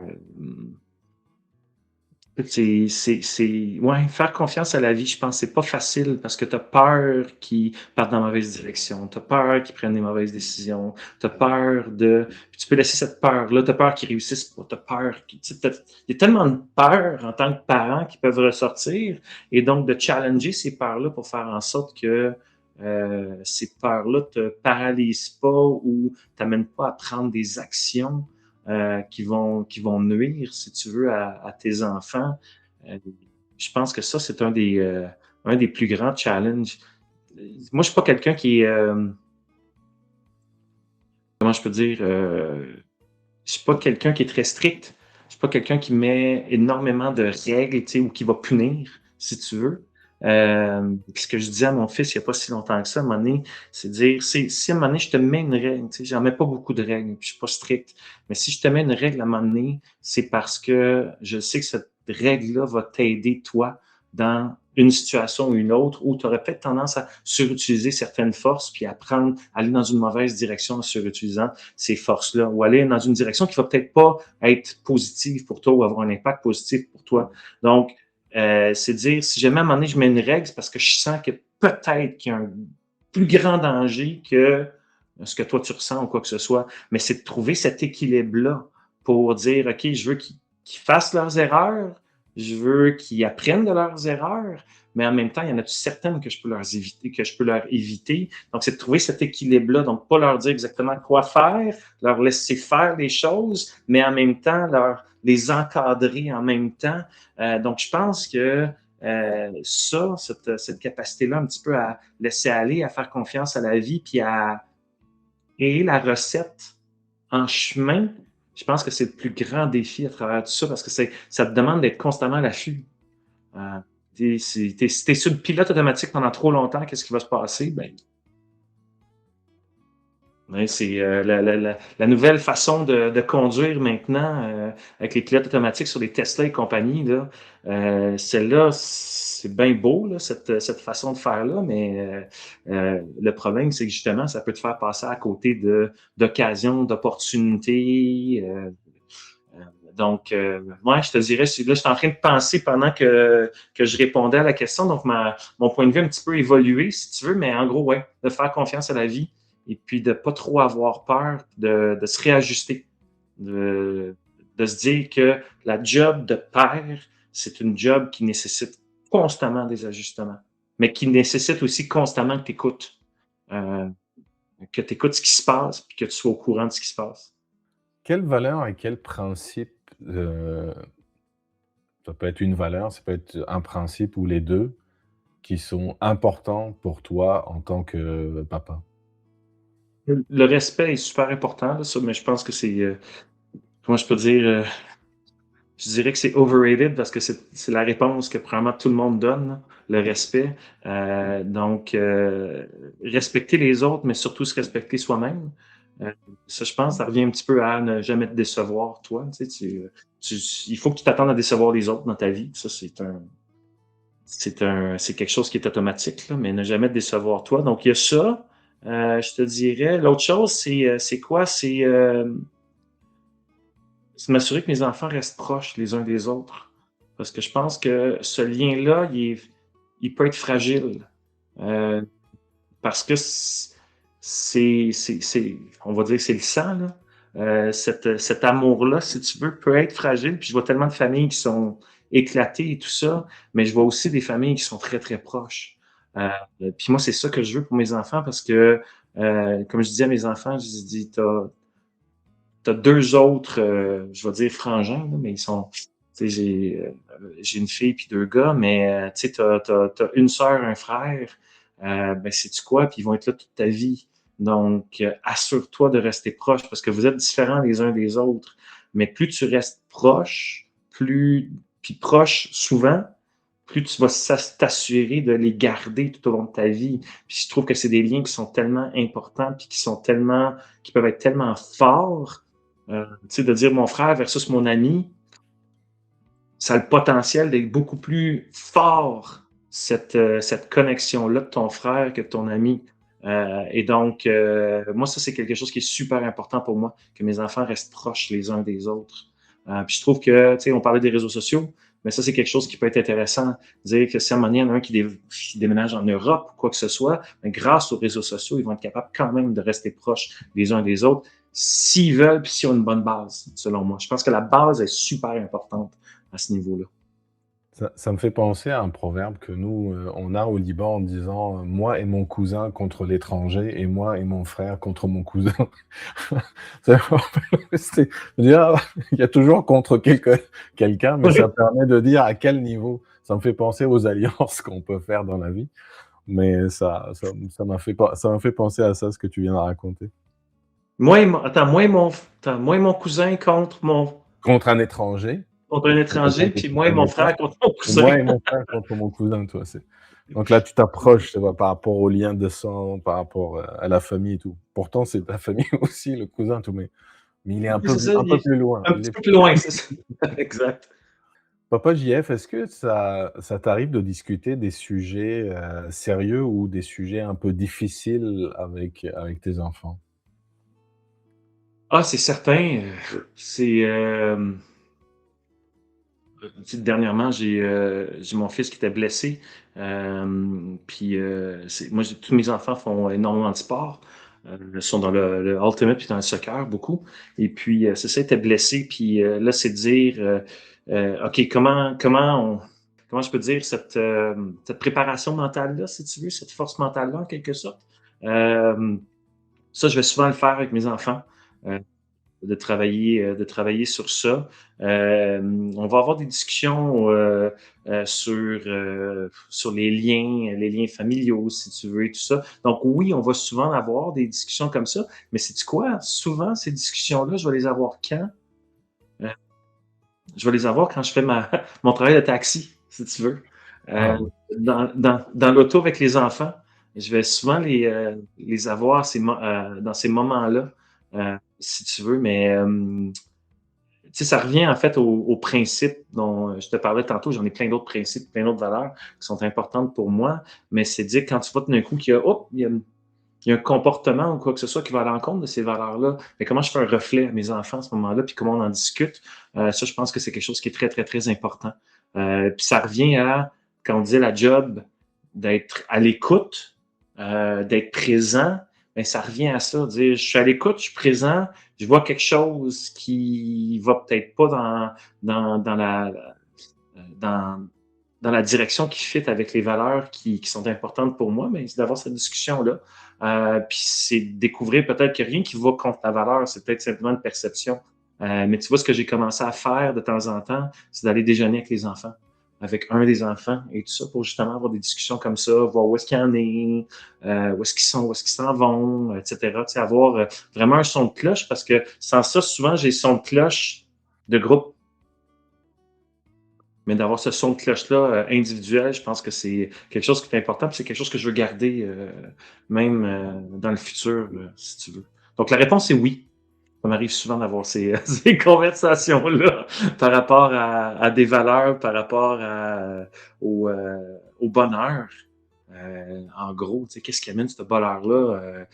ouais, faire confiance à la vie, je pense, c'est pas facile parce que tu as peur qu'ils partent dans la mauvaise direction, tu as peur qu'ils prennent des mauvaises décisions, tu as peur de. Puis tu peux laisser cette peur-là, tu as peur qu'ils réussissent pas, tu as peur. Tu sais, il y a tellement de peurs en tant que parent qui peuvent ressortir, et donc de challenger ces peurs-là pour faire en sorte que ces peurs-là te paralysent pas ou t'amènent pas à prendre des actions qui vont nuire, si tu veux, à tes enfants. Euh, je pense que ça, c'est un des plus grands challenges. Moi, je suis pas quelqu'un qui est comment je peux dire, je suis pas quelqu'un qui est très strict. Je suis pas quelqu'un qui met énormément de règles, tu sais, ou qui va punir, si tu veux. Ce que je disais à mon fils il y a pas si longtemps que ça, à un moment donné, c'est de dire, si à un moment donné, je te mets une règle, tu sais, j'en mets pas beaucoup de règles, puis je suis pas strict, mais si je te mets une règle à un moment donné, c'est parce que je sais que cette règle-là va t'aider, toi, dans une situation ou une autre où tu aurais peut-être tendance à surutiliser certaines forces puis à aller dans une mauvaise direction en surutilisant ces forces-là ou aller dans une direction qui va peut-être pas être positive pour toi ou avoir un impact positif pour toi. Donc, c'est dire, si jamais à un moment donné, je mets une règle, c'est parce que je sens que peut-être qu'il y a un plus grand danger que ce que toi tu ressens ou quoi que ce soit. Mais c'est de trouver cet équilibre-là pour dire, OK, je veux qu'ils fassent leurs erreurs, je veux qu'ils apprennent de leurs erreurs, mais en même temps, il y en a certaines que je peux leur éviter. Donc, c'est de trouver cet équilibre-là. Donc, pas leur dire exactement quoi faire, leur laisser faire les choses, mais en même temps, les encadrer en même temps. Donc, je pense que cette capacité-là, un petit peu à laisser aller, à faire confiance à la vie, puis à créer la recette en chemin, je pense que c'est le plus grand défi à travers tout ça parce que ça te demande d'être constamment à l'affût. Euh, si tu es sur le pilote automatique pendant trop longtemps, qu'est-ce qui va se passer? Ben, ouais, c'est la nouvelle façon de conduire maintenant avec les pilotes automatiques sur les Tesla et compagnie. Là, celle-là, c'est bien beau, là, cette façon de faire-là, mais le problème, c'est que justement, ça peut te faire passer à côté d'occasions, d'opportunités. Donc, moi, je te dirais, là, je suis en train de penser pendant que je répondais à la question. Donc, mon point de vue a un petit peu évolué, si tu veux, mais en gros, ouais, de faire confiance à la vie et puis de pas trop avoir peur, de se réajuster, de se dire que la job de père, c'est une job qui nécessite constamment des ajustements, mais qui nécessite aussi constamment que tu écoutes, ce qui se passe, puis que tu sois au courant de ce qui se passe. Quelle valeur et quel principe, ça peut être une valeur, ça peut être un principe ou les 2, qui sont importants pour toi en tant que papa? Le respect est super important, là, ça, mais je pense que c'est, comment je peux dire, je dirais que c'est overrated parce que c'est la réponse que probablement tout le monde donne, là, le respect. Donc, respecter les autres, mais surtout se respecter soi-même. Euh, Ça, je pense, ça revient un petit peu à ne jamais te décevoir, toi. Tu sais, il faut que tu t'attendes à décevoir les autres dans ta vie. Ça, c'est quelque chose qui est automatique, là, mais ne jamais te décevoir toi. Donc, il y a ça. Je te dirais. L'autre chose, c'est quoi? C'est m'assurer que mes enfants restent proches les uns des autres. Parce que je pense que ce lien-là, il peut être fragile. Euh, Parce que on va dire, c'est le sang, là. Cet amour-là, si tu veux, peut être fragile. Puis je vois tellement de familles qui sont éclatées et tout ça, mais je vois aussi des familles qui sont très, très proches. Euh, Puis moi, c'est ça que je veux pour mes enfants parce que, comme je dis à mes enfants, je dis, t'as deux autres, je vais dire frangins, là, mais ils sont, tu sais, j'ai une fille puis deux gars, mais tu sais, t'as une sœur, un frère, ben sais-tu quoi, puis ils vont être là toute ta vie. Donc, assure-toi de rester proche parce que vous êtes différents les uns des autres. Mais plus tu restes proche, puis proche souvent, plus tu vas t'assurer de les garder tout au long de ta vie. Puis je trouve que c'est des liens qui sont tellement importants puis qui peuvent être tellement forts. Tu sais, de dire mon frère versus mon ami, ça a le potentiel d'être beaucoup plus fort, cette connexion-là de ton frère que de ton ami. Et donc, moi, ça, c'est quelque chose qui est super important pour moi, que mes enfants restent proches les uns des autres. Puis je trouve que, tu sais, on parlait des réseaux sociaux, mais ça, c'est quelque chose qui peut être intéressant. Dire que si à un moment donné, il y en a un qui déménage en Europe ou quoi que ce soit, mais grâce aux réseaux sociaux, ils vont être capables quand même de rester proches les uns des autres s'ils veulent puis s'ils ont une bonne base, selon moi. Je pense que la base est super importante à ce niveau-là. Ça me fait penser à un proverbe que nous, on a au Liban en disant, «Moi et mon cousin contre l'étranger et moi et mon frère contre mon cousin». C'est c'est dire il y a toujours contre quelqu'un, mais ça permet de dire à quel niveau. Ça me fait penser aux alliances qu'on peut faire dans la vie, mais ça m'a fait penser à ça, ce que tu viens de raconter. moi et mon cousin Contre un étranger, contre un contre quelqu'un étranger, que puis tu moi et mon connais pas, frère contre mon et cousin. moi et mon frère contre mon cousin, toi, c'est donc là, tu t'approches, tu vois, par rapport au lien de sang, par rapport, à la famille et tout. Pourtant, c'est ta famille aussi, le cousin, tout, mais il est Oui, c'est ça, un il peu est plus loin. un Il petit est peu plus loin, c'est ça. Exact. Papa JF, est-ce que ça t'arrive de discuter des sujets, sérieux ou des sujets un peu difficiles avec tes enfants? Ah, c'est certain, c'est, tu sais, dernièrement, j'ai mon fils qui était blessé, puis, tous mes enfants font énormément de sport, sont dans le ultimate puis dans le soccer beaucoup et puis, c'est ça, il était blessé puis, là, c'est de dire, OK, comment je peux dire cette préparation mentale-là, si tu veux, cette force mentale-là, en quelque sorte? Hem, Ça, je vais souvent le faire avec mes enfants, heu de travailler sur ça. On va avoir des discussions sur les liens familiaux, si tu veux, et tout ça. Donc oui, on va souvent avoir des discussions comme ça, mais sais-tu quoi? Souvent, ces discussions-là, je vais les avoir quand? Euh, je vais les avoir quand je fais mon travail de taxi, si tu veux. Ah Euh, oui. dans l'auto avec les enfants, je vais souvent les avoir dans ces moments-là, si tu veux, mais tu sais, ça revient en fait au principe dont je te parlais tantôt. J'en ai plein d'autres principes, plein d'autres valeurs qui sont importantes pour moi. Mais c'est dire quand tu vois tout d'un coup il y a un comportement ou quoi que ce soit qui va à l'encontre de ces valeurs-là, mais comment je fais un reflet à mes enfants à ce moment-là, puis comment on en discute, ça, je pense que c'est quelque chose qui est très, très, très important. Puis ça revient à, quand on disait la job, d'être à l'écoute, d'être présent, mais ça revient à ça, dire je suis à l'écoute, je suis présent, je vois quelque chose qui va peut-être pas dans dans, dans la direction qui fit avec les valeurs qui sont importantes pour moi, mais c'est d'avoir cette discussion-là. Puis c'est de découvrir peut-être que rien qui va contre ta valeur, c'est peut-être simplement une perception. Mais tu vois, ce que j'ai commencé à faire de temps en temps, c'est d'aller déjeuner avec les enfants, avec un des enfants et tout ça, pour justement avoir des discussions comme ça, voir où est-ce qu'il y en est, où est-ce qu'ils sont, où est-ce qu'ils s'en vont, etc. Tu sais, avoir vraiment un son de cloche, parce que sans ça, souvent, j'ai son de cloche de groupe, mais d'avoir ce son de cloche-là individuel, je pense que c'est quelque chose qui est important, puis c'est quelque chose que je veux garder même dans le futur, si tu veux. Donc la réponse est oui. Ça m'arrive souvent d'avoir ces conversations-là par rapport à des valeurs, par rapport au bonheur. En gros, tu sais, qu'est-ce qui amène ce bonheur-là?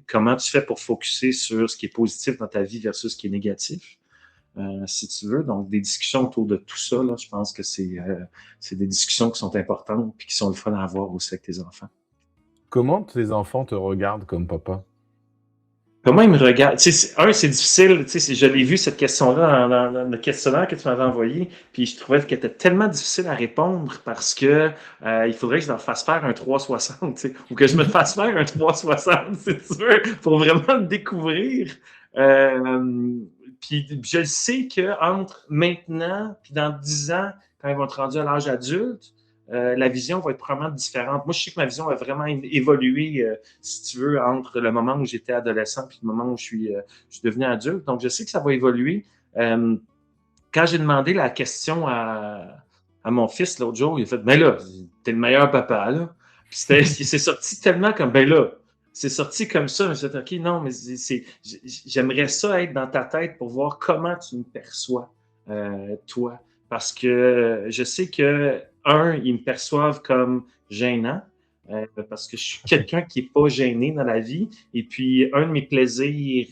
Comment tu fais pour focuser sur ce qui est positif dans ta vie versus ce qui est négatif? Si tu veux. Donc, des discussions autour de tout ça, là, je pense que c'est des discussions qui sont importantes puis qui sont le fun à avoir aussi avec tes enfants. Comment tes enfants te regardent comme papa? Comment ils me regardent? Tu sais, c'est difficile. Tu sais, je l'ai vu, cette question-là, dans le questionnaire que tu m'avais envoyé, puis je trouvais qu'elle était tellement difficile à répondre parce que il faudrait que je leur fasse faire un 360, tu sais, ou que je me fasse faire un 360, si tu veux, pour vraiment le découvrir. Puis je le sais qu'entre maintenant puis dans 10 ans, quand ils vont être rendus à l'âge adulte, la vision va être probablement différente. Moi, je sais que ma vision a vraiment évolué, si tu veux, entre le moment où j'étais adolescent et le moment où je suis devenu adulte. Donc, je sais que ça va évoluer. Euh, Quand j'ai demandé la question à mon fils l'autre jour, il a fait ben là, t'es le meilleur papa, là. Puis c'est sorti tellement comme ben là. C'est sorti comme ça. Je me suis dit, OK, non, mais j'aimerais ça être dans ta tête pour voir comment tu me perçois, toi. Parce que je sais que, ils me perçoivent comme gênant, parce que je suis quelqu'un qui n'est pas gêné dans la vie. Et puis, un de mes plaisirs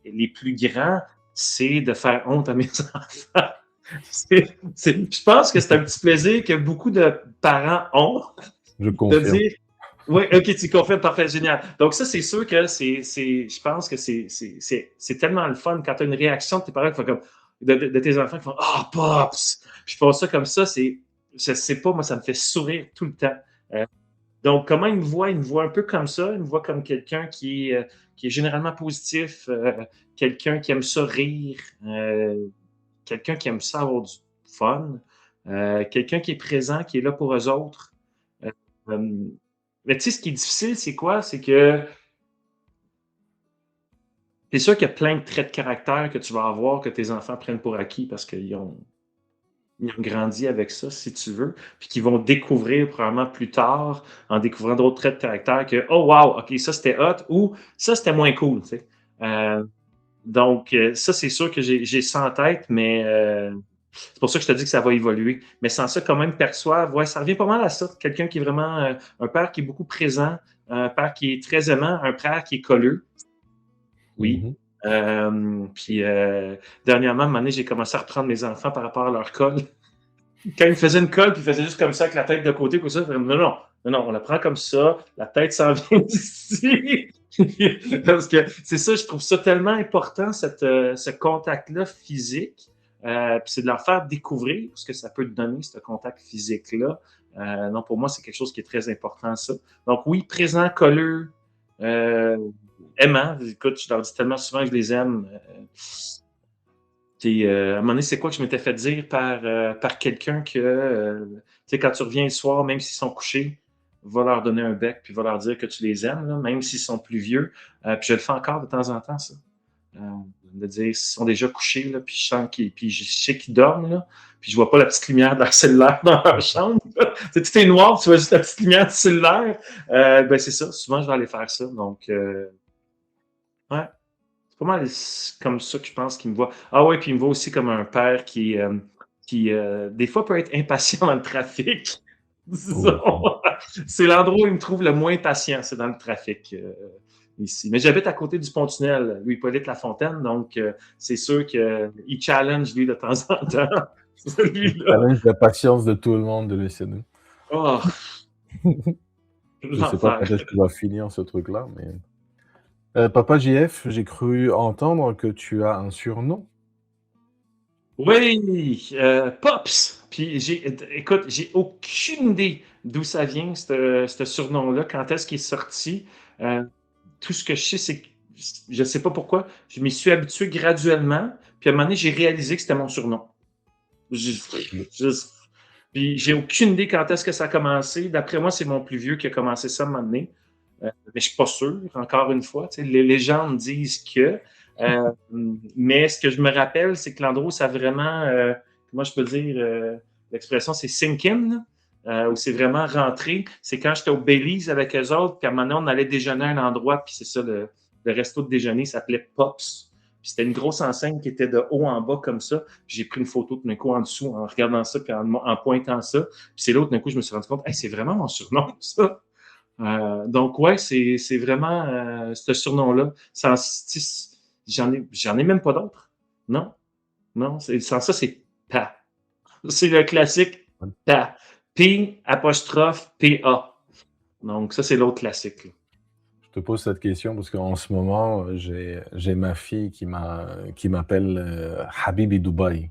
les plus grands, c'est de faire honte à mes enfants. Je pense que c'est un petit plaisir que beaucoup de parents ont, Je de confirme. dire oui, ok, tu confirmes, parfait, génial. Donc, ça, c'est sûr que je pense que c'est tellement le fun quand tu as une réaction de tes parents qui font comme, de tes enfants qui font ah, oh, pops! Puis je font ça comme ça, je sais pas, moi, ça me fait sourire tout le temps. Euh, donc, comment ils me voient? Ils me voient un peu comme ça. Ils me voient comme quelqu'un qui est généralement positif, quelqu'un qui aime ça rire, quelqu'un qui aime ça avoir du fun, quelqu'un qui est présent, qui est là pour eux autres. Euh, mais tu sais, ce qui est difficile, c'est quoi? C'est que C'est sûr qu'il y a plein de traits de caractère que tu vas avoir que tes enfants prennent pour acquis parce qu'ils ont grandi avec ça, si tu veux, puis qu'ils vont découvrir probablement plus tard, en découvrant d'autres traits de caractère que oh wow, ok, ça c'était hot ou ça c'était moins cool, tu sais. Donc, ça, c'est sûr que j'ai ça en tête, mais c'est pour ça que je te dis que ça va évoluer. Mais sans ça, quand même, perçoivent, ouais, ça revient pas mal à ça. Quelqu'un qui est vraiment un père qui est beaucoup présent, un père qui est très aimant, un père qui est colleux, oui. Mhm. Puis dernièrement, à un moment donné, j'ai commencé à reprendre mes enfants par rapport à leur colle. Quand ils me faisaient une colle, puis ils faisaient juste comme ça avec la tête de côté, comme ça, je disais, non, non, non, non, on la prend comme ça, la tête s'en vient d'ici. Parce que c'est ça, je trouve ça tellement important, ce contact-là physique. Puis c'est de leur faire découvrir ce que ça peut te donner, ce contact physique-là. Non, pour moi, c'est quelque chose qui est très important, ça. Donc oui, présent, colleux, euh, aimant. Écoute, je leur dis tellement souvent que je les aime. Puis, à un moment donné, c'est quoi que je m'étais fait dire par quelqu'un que, tu sais, quand tu reviens le soir, même s'ils sont couchés, va leur donner un bec, puis va leur dire que tu les aimes, là, même s'ils sont plus vieux. Puis je le fais encore de temps en temps, ça. Euh, de dire, s'ils sont déjà couchés, là, puis puis je sais qu'ils dorment, là, puis je vois pas la petite lumière de leur cellulaire dans leur chambre. Tu sais, tout est noir, tu vois juste la petite lumière du cellulaire. Ben c'est ça, souvent je vais aller faire ça. Donc, ouais. C'est pas mal comme ça que je pense qu'il me voit. Ah ouais, puis il me voit aussi comme un père qui des fois, peut être impatient dans le trafic. Oh, Disons. C'est l'endroit où il me trouve le moins patient, c'est dans le trafic ici. Mais j'habite à côté du pont-tunnel, Louis-Hippolyte Lafontaine, donc c'est sûr qu'il challenge, lui, de temps en temps. Celui-là. challenge la patience de tout le monde de l'ECN. Oh, Je sais pas l'enfer. quand est-ce qu'il va finir ce truc-là, mais papa JF, j'ai cru entendre que tu as un surnom. Oui, Pops. Puis écoute, j'ai aucune idée d'où ça vient, ce surnom-là, quand est-ce qu'il est sorti. Euh, tout ce que je sais, c'est que je ne sais pas pourquoi, je m'y suis habitué graduellement. Puis à un moment donné, j'ai réalisé que c'était mon surnom. J'ai- je- Puis j'ai aucune idée quand est-ce que ça a commencé. D'après moi, c'est mon plus vieux qui a commencé ça à un moment donné. Mais je suis pas sûr, encore une fois. Tu sais, les légendes disent que. Euh, mais ce que je me rappelle, c'est que l'endroit où ça a vraiment, comment je peux dire, l'expression, c'est sink in, là, où c'est vraiment rentré. C'est quand j'étais au Belize avec eux autres, puis à un moment donné, on allait déjeuner à un endroit, puis c'est ça, le resto de déjeuner s'appelait Pops. Puis c'était une grosse enseigne qui était de haut en bas comme ça. Puis j'ai pris une photo tout d'un coup en dessous en regardant ça, puis en pointant ça. Puis c'est là, tout d'un coup, je me suis rendu compte, hey, c'est vraiment mon surnom, ça. Donc, ouais, c'est vraiment ce surnom-là. J'en ai même pas d'autres. Non, non, sans ça, c'est PA. C'est le classique PA. P apostrophe PA. Donc, ça, c'est l'autre classique, là. Je te pose cette question parce qu'en ce moment, j'ai ma fille qui m'appelle Habibi Dubaï.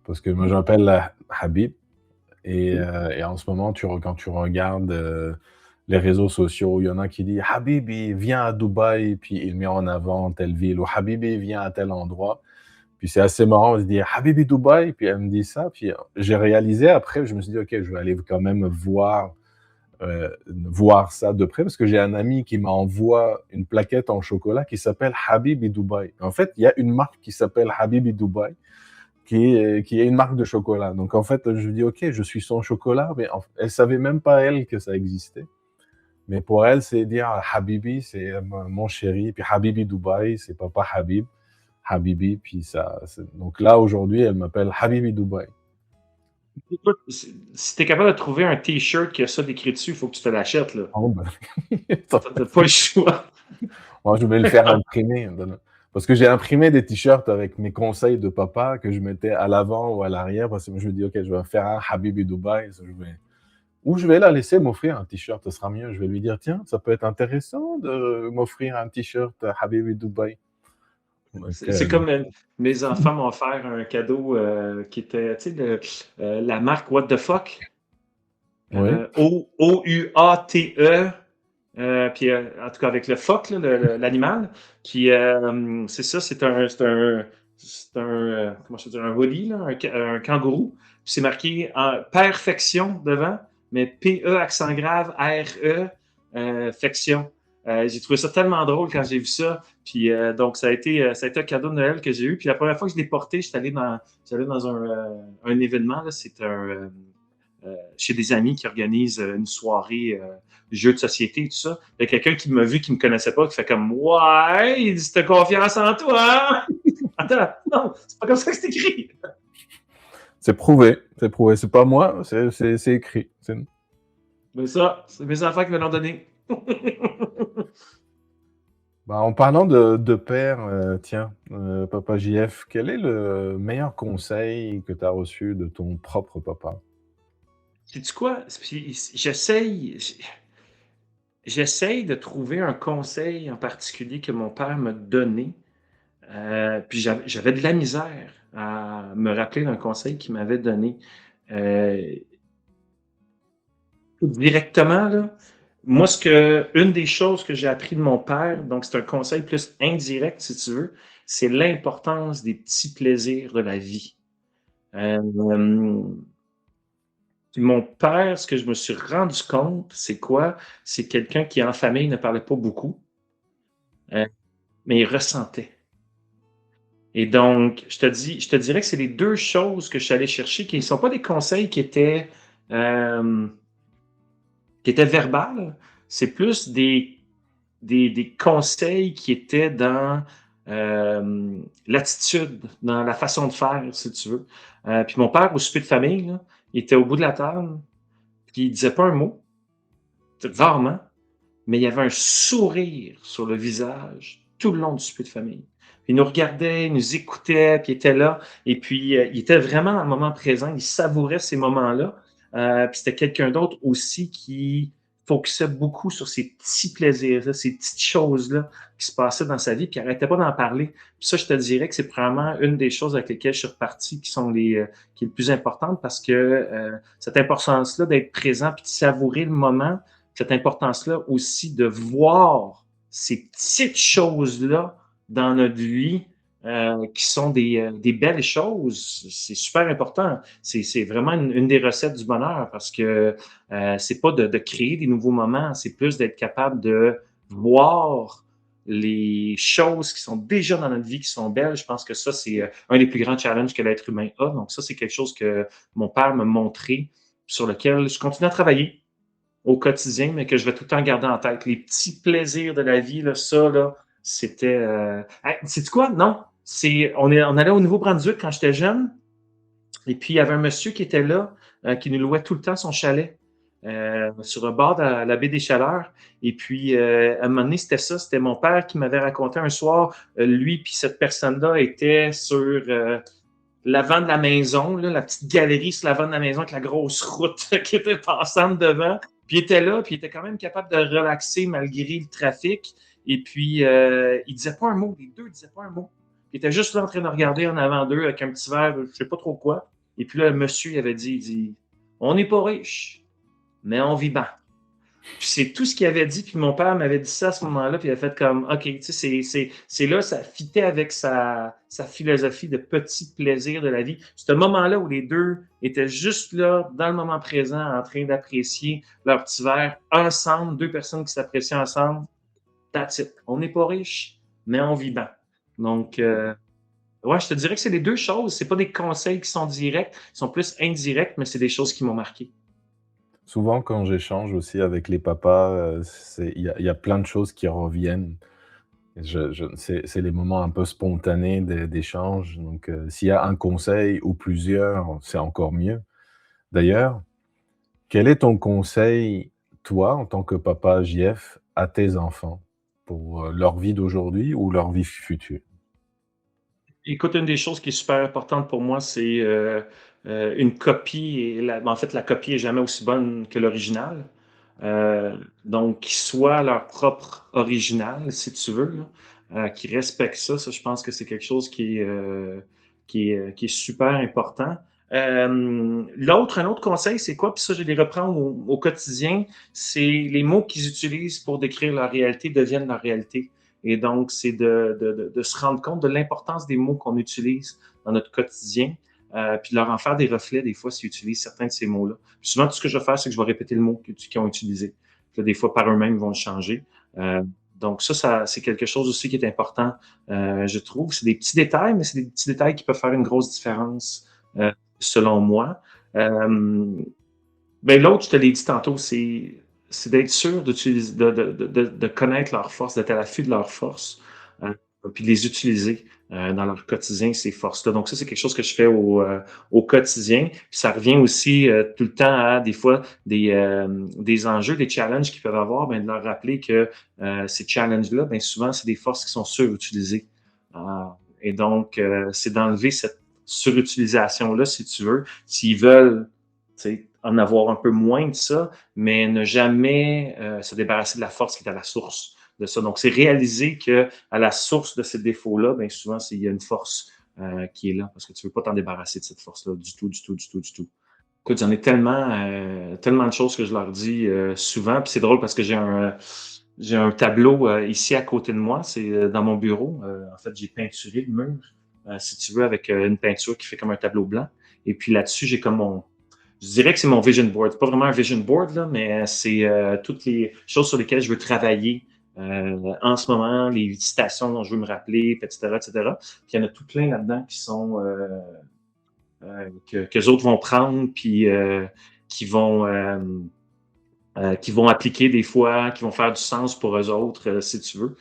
Parce que moi, j'appelle Habib. Et en ce moment, quand tu regardes les réseaux sociaux, il y en a qui disent Habibi, viens à Dubaï, puis il met en avant telle ville, ou Habibi, viens à tel endroit. Puis c'est assez marrant, on se dit Habibi Dubaï, puis elle me dit ça. Puis j'ai réalisé après, je me suis dit, OK, je vais aller quand même voir ça de près, parce que j'ai un ami qui m'envoie une plaquette en chocolat qui s'appelle Habibi Dubaï. En fait, il y a une marque qui s'appelle Habibi Dubaï, qui est une marque de chocolat. Donc en fait, je lui dis, OK, je suis son chocolat, mais elle savait même pas, elle, que ça existait. Mais pour elle, c'est dire Habibi, c'est mon chéri, puis Habibi Dubaï, c'est papa Habib, Habibi, puis ça. Donc là, aujourd'hui, elle m'appelle Habibi Dubaï. Écoute, si tu es capable de trouver un T-shirt qui a ça décrit dessus, il faut que tu te l'achètes, là. Oh, ben, T'as pas le choix. moi, je vais le faire imprimer. Parce que j'ai imprimé des t-shirts avec mes conseils de papa que je mettais à l'avant ou à l'arrière, parce que je me dis, OK, je vais faire un Habibi Dubaï. Ou je vais la laisser m'offrir un t-shirt, ce sera mieux. Je vais lui dire, tiens, ça peut être intéressant de m'offrir un t-shirt Habibi Dubaï. Donc, C'est comme mes enfants m'ont offert un cadeau qui était, tu sais, la marque What the Fuck. oui. OUATE. Puis, en tout cas, avec le phoque, là, l'animal, qui, c'est ça, comment je peux dire, un hoodie, là, un kangourou. Puis c'est marqué en perfection devant, mais PE accent grave, RE, fection. J'ai trouvé ça tellement drôle quand j'ai vu ça. Puis donc, ça a été un cadeau de Noël que j'ai eu. Puis la première fois que je l'ai porté, j'étais allé dans un événement. Là, c'est chez des amis qui organisent une soirée jeux de société et tout ça. Il y a quelqu'un qui m'a vu, qui me connaissait pas, qui fait comme ouais, il dit t'as confiance en toi. Attends, non, c'est pas comme ça que c'est écrit. C'est prouvé, c'est prouvé. C'est pas moi, c'est écrit. Mais ça, c'est mes enfants qui me l'ont donné. Bah, en parlant de père, tiens, papa JF, quel est le meilleur conseil que tu as reçu de ton propre papa? Sais-tu quoi? J'essaye de trouver un conseil en particulier que mon père m'a donné. Puis j'avais de la misère à me rappeler d'un conseil qu'il m'avait donné. Euh, Directement, là, moi, une des choses que j'ai appris de mon père, donc c'est un conseil plus indirect, si tu veux, c'est l'importance des petits plaisirs de la vie. Euh, Puis mon père, ce que je me suis rendu compte, c'est quoi? C'est quelqu'un qui, en famille, ne parlait pas beaucoup, euh, mais il ressentait. Et donc, je te dirais que c'est les deux choses que je suis allé chercher, qui ne sont pas des conseils euh, qui étaient verbales, c'est plus des conseils qui étaient dans l'attitude, dans la façon de faire, si tu veux. Puis mon père, au souper de famille, là, il était au bout de la table, puis il disait pas un mot, rarement, mais il y avait un sourire sur le visage tout le long du souper de famille. Puis il nous regardait, il nous écoutait, puis il était là, et puis il était vraiment dans le moment présent, il savourait ces moments-là. Puis c'était quelqu'un d'autre aussi qui focusait beaucoup sur ces petits plaisirs, ces petites choses-là qui se passaient dans sa vie, puis il n'arrêtait pas d'en parler. Puis ça, je te dirais que c'est probablement une des choses avec lesquelles je suis reparti qui est le plus importante parce que cette importance-là d'être présent puis de savourer le moment, cette importance-là aussi de voir ces petites choses-là dans notre vie qui sont des belles choses. C'est super important. C'est vraiment une des recettes du bonheur parce que c'est pas de créer des nouveaux moments, c'est plus d'être capable de voir les choses qui sont déjà dans notre vie, qui sont belles. Je pense que ça, c'est un des plus grands challenges que l'être humain a. Donc ça, c'est quelque chose que mon père m'a montré, sur lequel je continue à travailler au quotidien, mais que je vais tout le temps garder en tête. Les petits plaisirs de la vie, là, ça, là, c'était. Hey, sais-tu quoi? Non. On allait au Nouveau-Brunswick quand j'étais jeune, et puis il y avait un monsieur qui était là, qui nous louait tout le temps son chalet. Sur le bord de la baie des Chaleurs. Et puis, à un moment donné, c'était ça. C'était mon père qui m'avait raconté un soir, lui puis cette personne-là était sur l'avant de la maison, là, la petite galerie sur l'avant de la maison avec la grosse route qui était passante devant. Puis il était là, puis il était quand même capable de relaxer malgré le trafic. Et puis, il disait pas un mot. Les deux disaient pas un mot. Il était juste là en train de regarder en avant d'eux avec un petit verre, je sais pas trop quoi. Et puis là, le monsieur, il avait dit, on n'est pas riche, mais on vit bien. Puis c'est tout ce qu'il avait dit, puis mon père m'avait dit ça à ce moment-là, puis il a fait comme, OK, tu sais, c'est là, ça fitait avec sa philosophie de petit plaisir de la vie. Ce moment-là où les deux étaient juste là, dans le moment présent, en train d'apprécier leur petit verre ensemble, deux personnes qui s'apprécient ensemble, that's it. On n'est pas riche, mais on vit bien. Donc, ouais, je te dirais que c'est les deux choses. C'est pas des conseils qui sont directs, ils sont plus indirects, mais c'est des choses qui m'ont marqué. Souvent, quand j'échange aussi avec les papas, il y a plein de choses qui reviennent. C'est les moments un peu spontanés d'échange. Donc, s'il y a un conseil ou plusieurs, c'est encore mieux. D'ailleurs, quel est ton conseil, toi, en tant que papa JF, à tes enfants pour leur vie d'aujourd'hui ou leur vie future? Écoute, une des choses qui est super importante pour moi, c'est une copie. En fait, la copie est jamais aussi bonne que l'original. Donc, qu'ils soient leur propre original, si tu veux, là, qu'ils respectent ça. Ça, je pense que c'est quelque chose qui est super important. Un autre conseil, c'est quoi? Puis ça, je les reprends au quotidien. C'est les mots qu'ils utilisent pour décrire leur réalité deviennent leur réalité. Et donc, c'est de se rendre compte de l'importance des mots qu'on utilise dans notre quotidien, puis de leur en faire des reflets des fois s'ils utilisent certains de ces mots-là. Puis souvent, tout ce que je vais faire, c'est que je vais répéter le mot qu'ils ont utilisé. Puis là, des fois, par eux-mêmes, ils vont le changer. Euh, donc ça, c'est quelque chose aussi qui est important, je trouve. C'est des petits détails, mais c'est des petits détails qui peuvent faire une grosse différence, selon moi. Euh, ben, l'autre, je te l'ai dit tantôt, c'est d'être sûr d'utiliser, de connaître leurs forces, d'être à l'affût de leurs forces, euh, puis de les utiliser dans leur quotidien, ces forces-là. Donc ça, c'est quelque chose que je fais au quotidien. Puis ça revient aussi tout le temps à des fois des enjeux, des challenges qu'ils peuvent avoir, ben, de leur rappeler que ces challenges-là, ben, souvent, c'est des forces qui sont surutilisées. Euh, et donc, c'est d'enlever cette surutilisation-là, si tu veux. S'ils veulent en avoir un peu moins de ça, mais ne jamais se débarrasser de la force qui est à la source de ça. Donc, c'est réaliser que à la source de ces défauts-là, bien souvent, il y a une force qui est là, parce que tu ne veux pas t'en débarrasser de cette force-là du tout, du tout, du tout, du tout. Écoute, j'en ai tellement de choses que je leur dis souvent, puis c'est drôle parce que j'ai un tableau ici à côté de moi, c'est dans mon bureau. En fait, j'ai peinturé le mur, si tu veux, avec une peinture qui fait comme un tableau blanc. Et puis là-dessus, j'ai comme je dirais que c'est mon vision board. C'est pas vraiment un vision board, là, mais c'est toutes les choses sur lesquelles je veux travailler en ce moment, les citations dont je veux me rappeler, etc., etc. Puis il y en a tout plein là-dedans qui sont que les autres vont prendre, puis qui vont euh, qui vont appliquer des fois, qui vont faire du sens pour eux autres, si tu veux.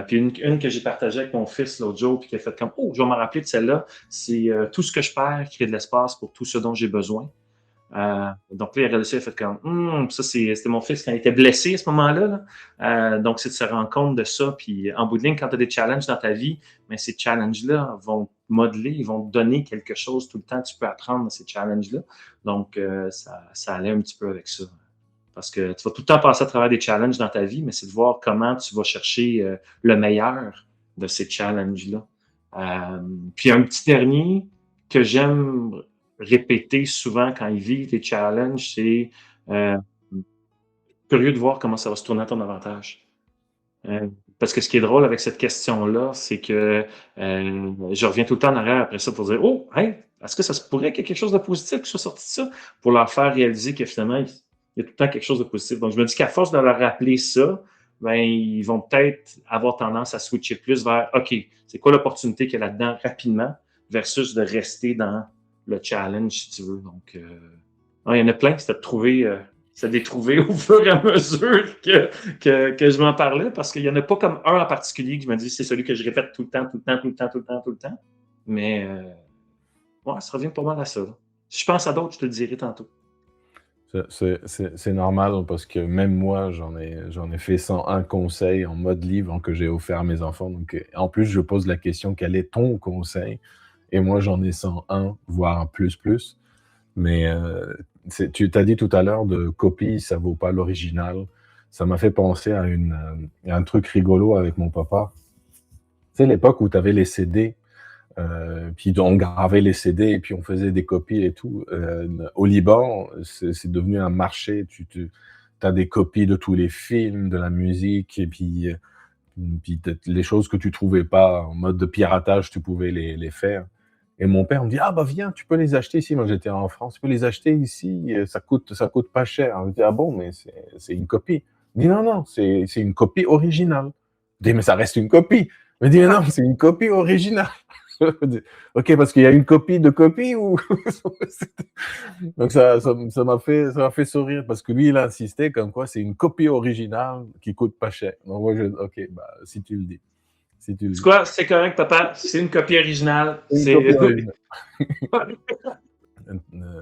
Puis une que j'ai partagée avec mon fils l'autre jour, puis qui a fait comme, oh, je vais me rappeler de celle-là, c'est tout ce que je perds crée de l'espace pour tout ce dont j'ai besoin. Donc là, il a regardé ça, il a fait comme, ça, c'était mon fils quand il était blessé à ce moment-là. Donc, c'est de se rendre compte de ça. Puis, en bout de ligne, quand tu as des challenges dans ta vie, mais ces challenges-là vont te modeler, ils vont te donner quelque chose tout le temps. Tu peux apprendre de ces challenges-là. Donc, ça allait un petit peu avec ça. Parce que tu vas tout le temps passer à travers des challenges dans ta vie, mais c'est de voir comment tu vas chercher le meilleur de ces challenges-là. Puis un petit dernier que j'aime répéter souvent quand ils vivent des challenges, c'est euh, curieux de voir comment ça va se tourner à ton avantage. Euh, Parce que ce qui est drôle avec cette question-là, c'est que je reviens tout le temps en arrière après ça pour dire, oh, hey, est-ce que ça se pourrait qu'il y ait quelque chose de positif qui soit sorti de ça? Pour leur faire réaliser que finalement, il y a tout le temps quelque chose de positif. Donc, je me dis qu'à force de leur rappeler ça, ben, ils vont peut-être avoir tendance à switcher plus vers, OK, c'est quoi l'opportunité qu'il y a là-dedans rapidement versus de rester dans le challenge, si tu veux. Donc, il y en a plein, c'était de trouver c'est de les trouver au fur et à mesure que je m'en parlais, parce qu'il n'y en a pas comme un en particulier que je me dis c'est celui que je répète tout le temps, tout le temps, tout le temps, tout le temps, tout le temps. Mais ouais, ça revient pas mal à ça. Là. Si je pense à d'autres, je te le dirai tantôt. C'est normal parce que même moi, j'en ai fait 101 conseils en mode livre que j'ai offert à mes enfants. Donc, en plus, je pose la question, quel est ton conseil? Et moi, j'en ai 101, voire plus, plus. Mais tu t'as dit tout à l'heure de copie, ça vaut pas l'original. Ça m'a fait penser à un truc rigolo avec mon papa. C'est l'époque où tu avais les CD, puis on gravait les CD et puis on faisait des copies et tout. Au Liban, c'est devenu un marché. Tu as des copies de tous les films, de la musique, et puis les choses que tu trouvais pas en mode de piratage, tu pouvais les faire. Et mon père me dit, ah bah viens, tu peux les acheter ici. Moi j'étais en France, tu peux les acheter ici, ça coûte pas cher. Je dis, ah bon, mais c'est une copie. Il dit, non, non, c'est une copie originale. Je dis, mais ça reste une copie. Il me dit, mais non, c'est une copie originale. Ok, parce qu'il y a une copie de copie ou donc ça m'a fait sourire parce que lui il a insisté comme quoi c'est une copie originale qui coûte pas cher. Donc moi ok, bah si tu le dis, si tu le C'est dis. quoi? C'est correct, papa. C'est une copie originale. Une C'est. copie originale.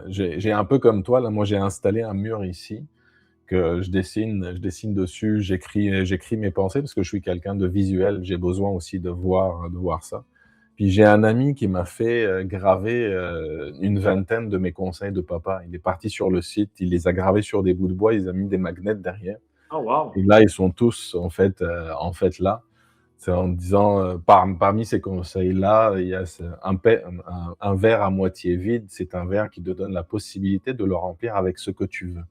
J'ai un peu comme toi là, moi j'ai installé un mur ici que je dessine dessus, j'écris mes pensées parce que je suis quelqu'un de visuel, j'ai besoin aussi de voir ça. Puis j'ai un ami qui m'a fait graver une vingtaine de mes conseils de papa. Il est parti sur le site, il les a gravés sur des bouts de bois, il a mis des magnets derrière. Oh, wow. Et là, ils sont tous en fait là. C'est en disant, parmi ces conseils-là, il y a un verre à moitié vide, c'est un verre qui te donne la possibilité de le remplir avec ce que tu veux.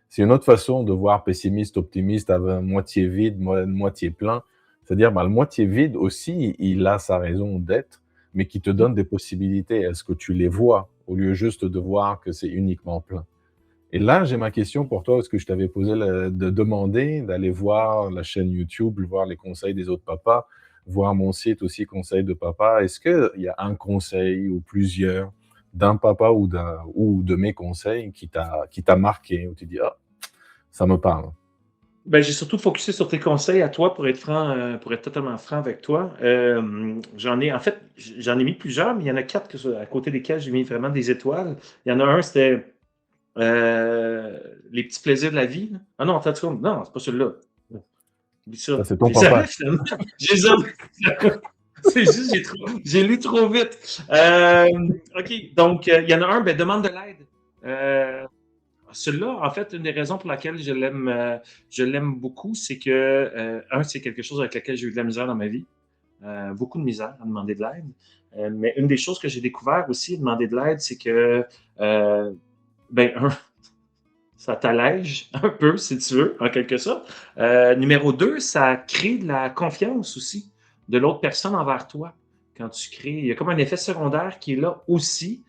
C'est une autre façon de voir pessimiste, optimiste, avec moitié vide, moitié plein. C'est-à-dire, bah, le moitié vide aussi, il a sa raison d'être, mais qui te donne des possibilités. Est-ce que tu les vois au lieu juste de voir que c'est uniquement plein? Et là, j'ai ma question pour toi, parce que je t'avais posé de demander d'aller voir la chaîne YouTube, voir les conseils des autres papas, voir mon site aussi, conseils de papa. Est-ce qu'il y a un conseil ou plusieurs d'un papa ou de mes conseils qui t'a marqué, où tu dis, ah, ça me parle. Ben, j'ai surtout focusé sur tes conseils à toi pour être franc, pour être totalement franc avec toi. En fait, j'en ai mis plusieurs, mais il y en a quatre à côté desquels j'ai mis vraiment des étoiles. Il y en a un, c'était Les petits plaisirs de la vie. Là. Ah non, attends, non, c'est pas celui-là. Oublie Ça, ça. c'est Je ton les avais papa. finalement. Je les avais. C'est juste, j'ai lu trop vite. OK, donc, il y en a un, ben, demande de l'aide. Celui-là, en fait, une des raisons pour laquelle je l'aime beaucoup, c'est que, c'est quelque chose avec lequel j'ai eu de la misère dans ma vie. Beaucoup de misère à demander de l'aide. Mais une des choses que j'ai découvert aussi, à demander de l'aide, c'est que, ben, ça t'allège un peu, si tu veux, en quelque sorte. Numéro 2, ça crée de la confiance aussi de l'autre personne envers toi. Quand tu crées, il y a comme un effet secondaire qui est là aussi,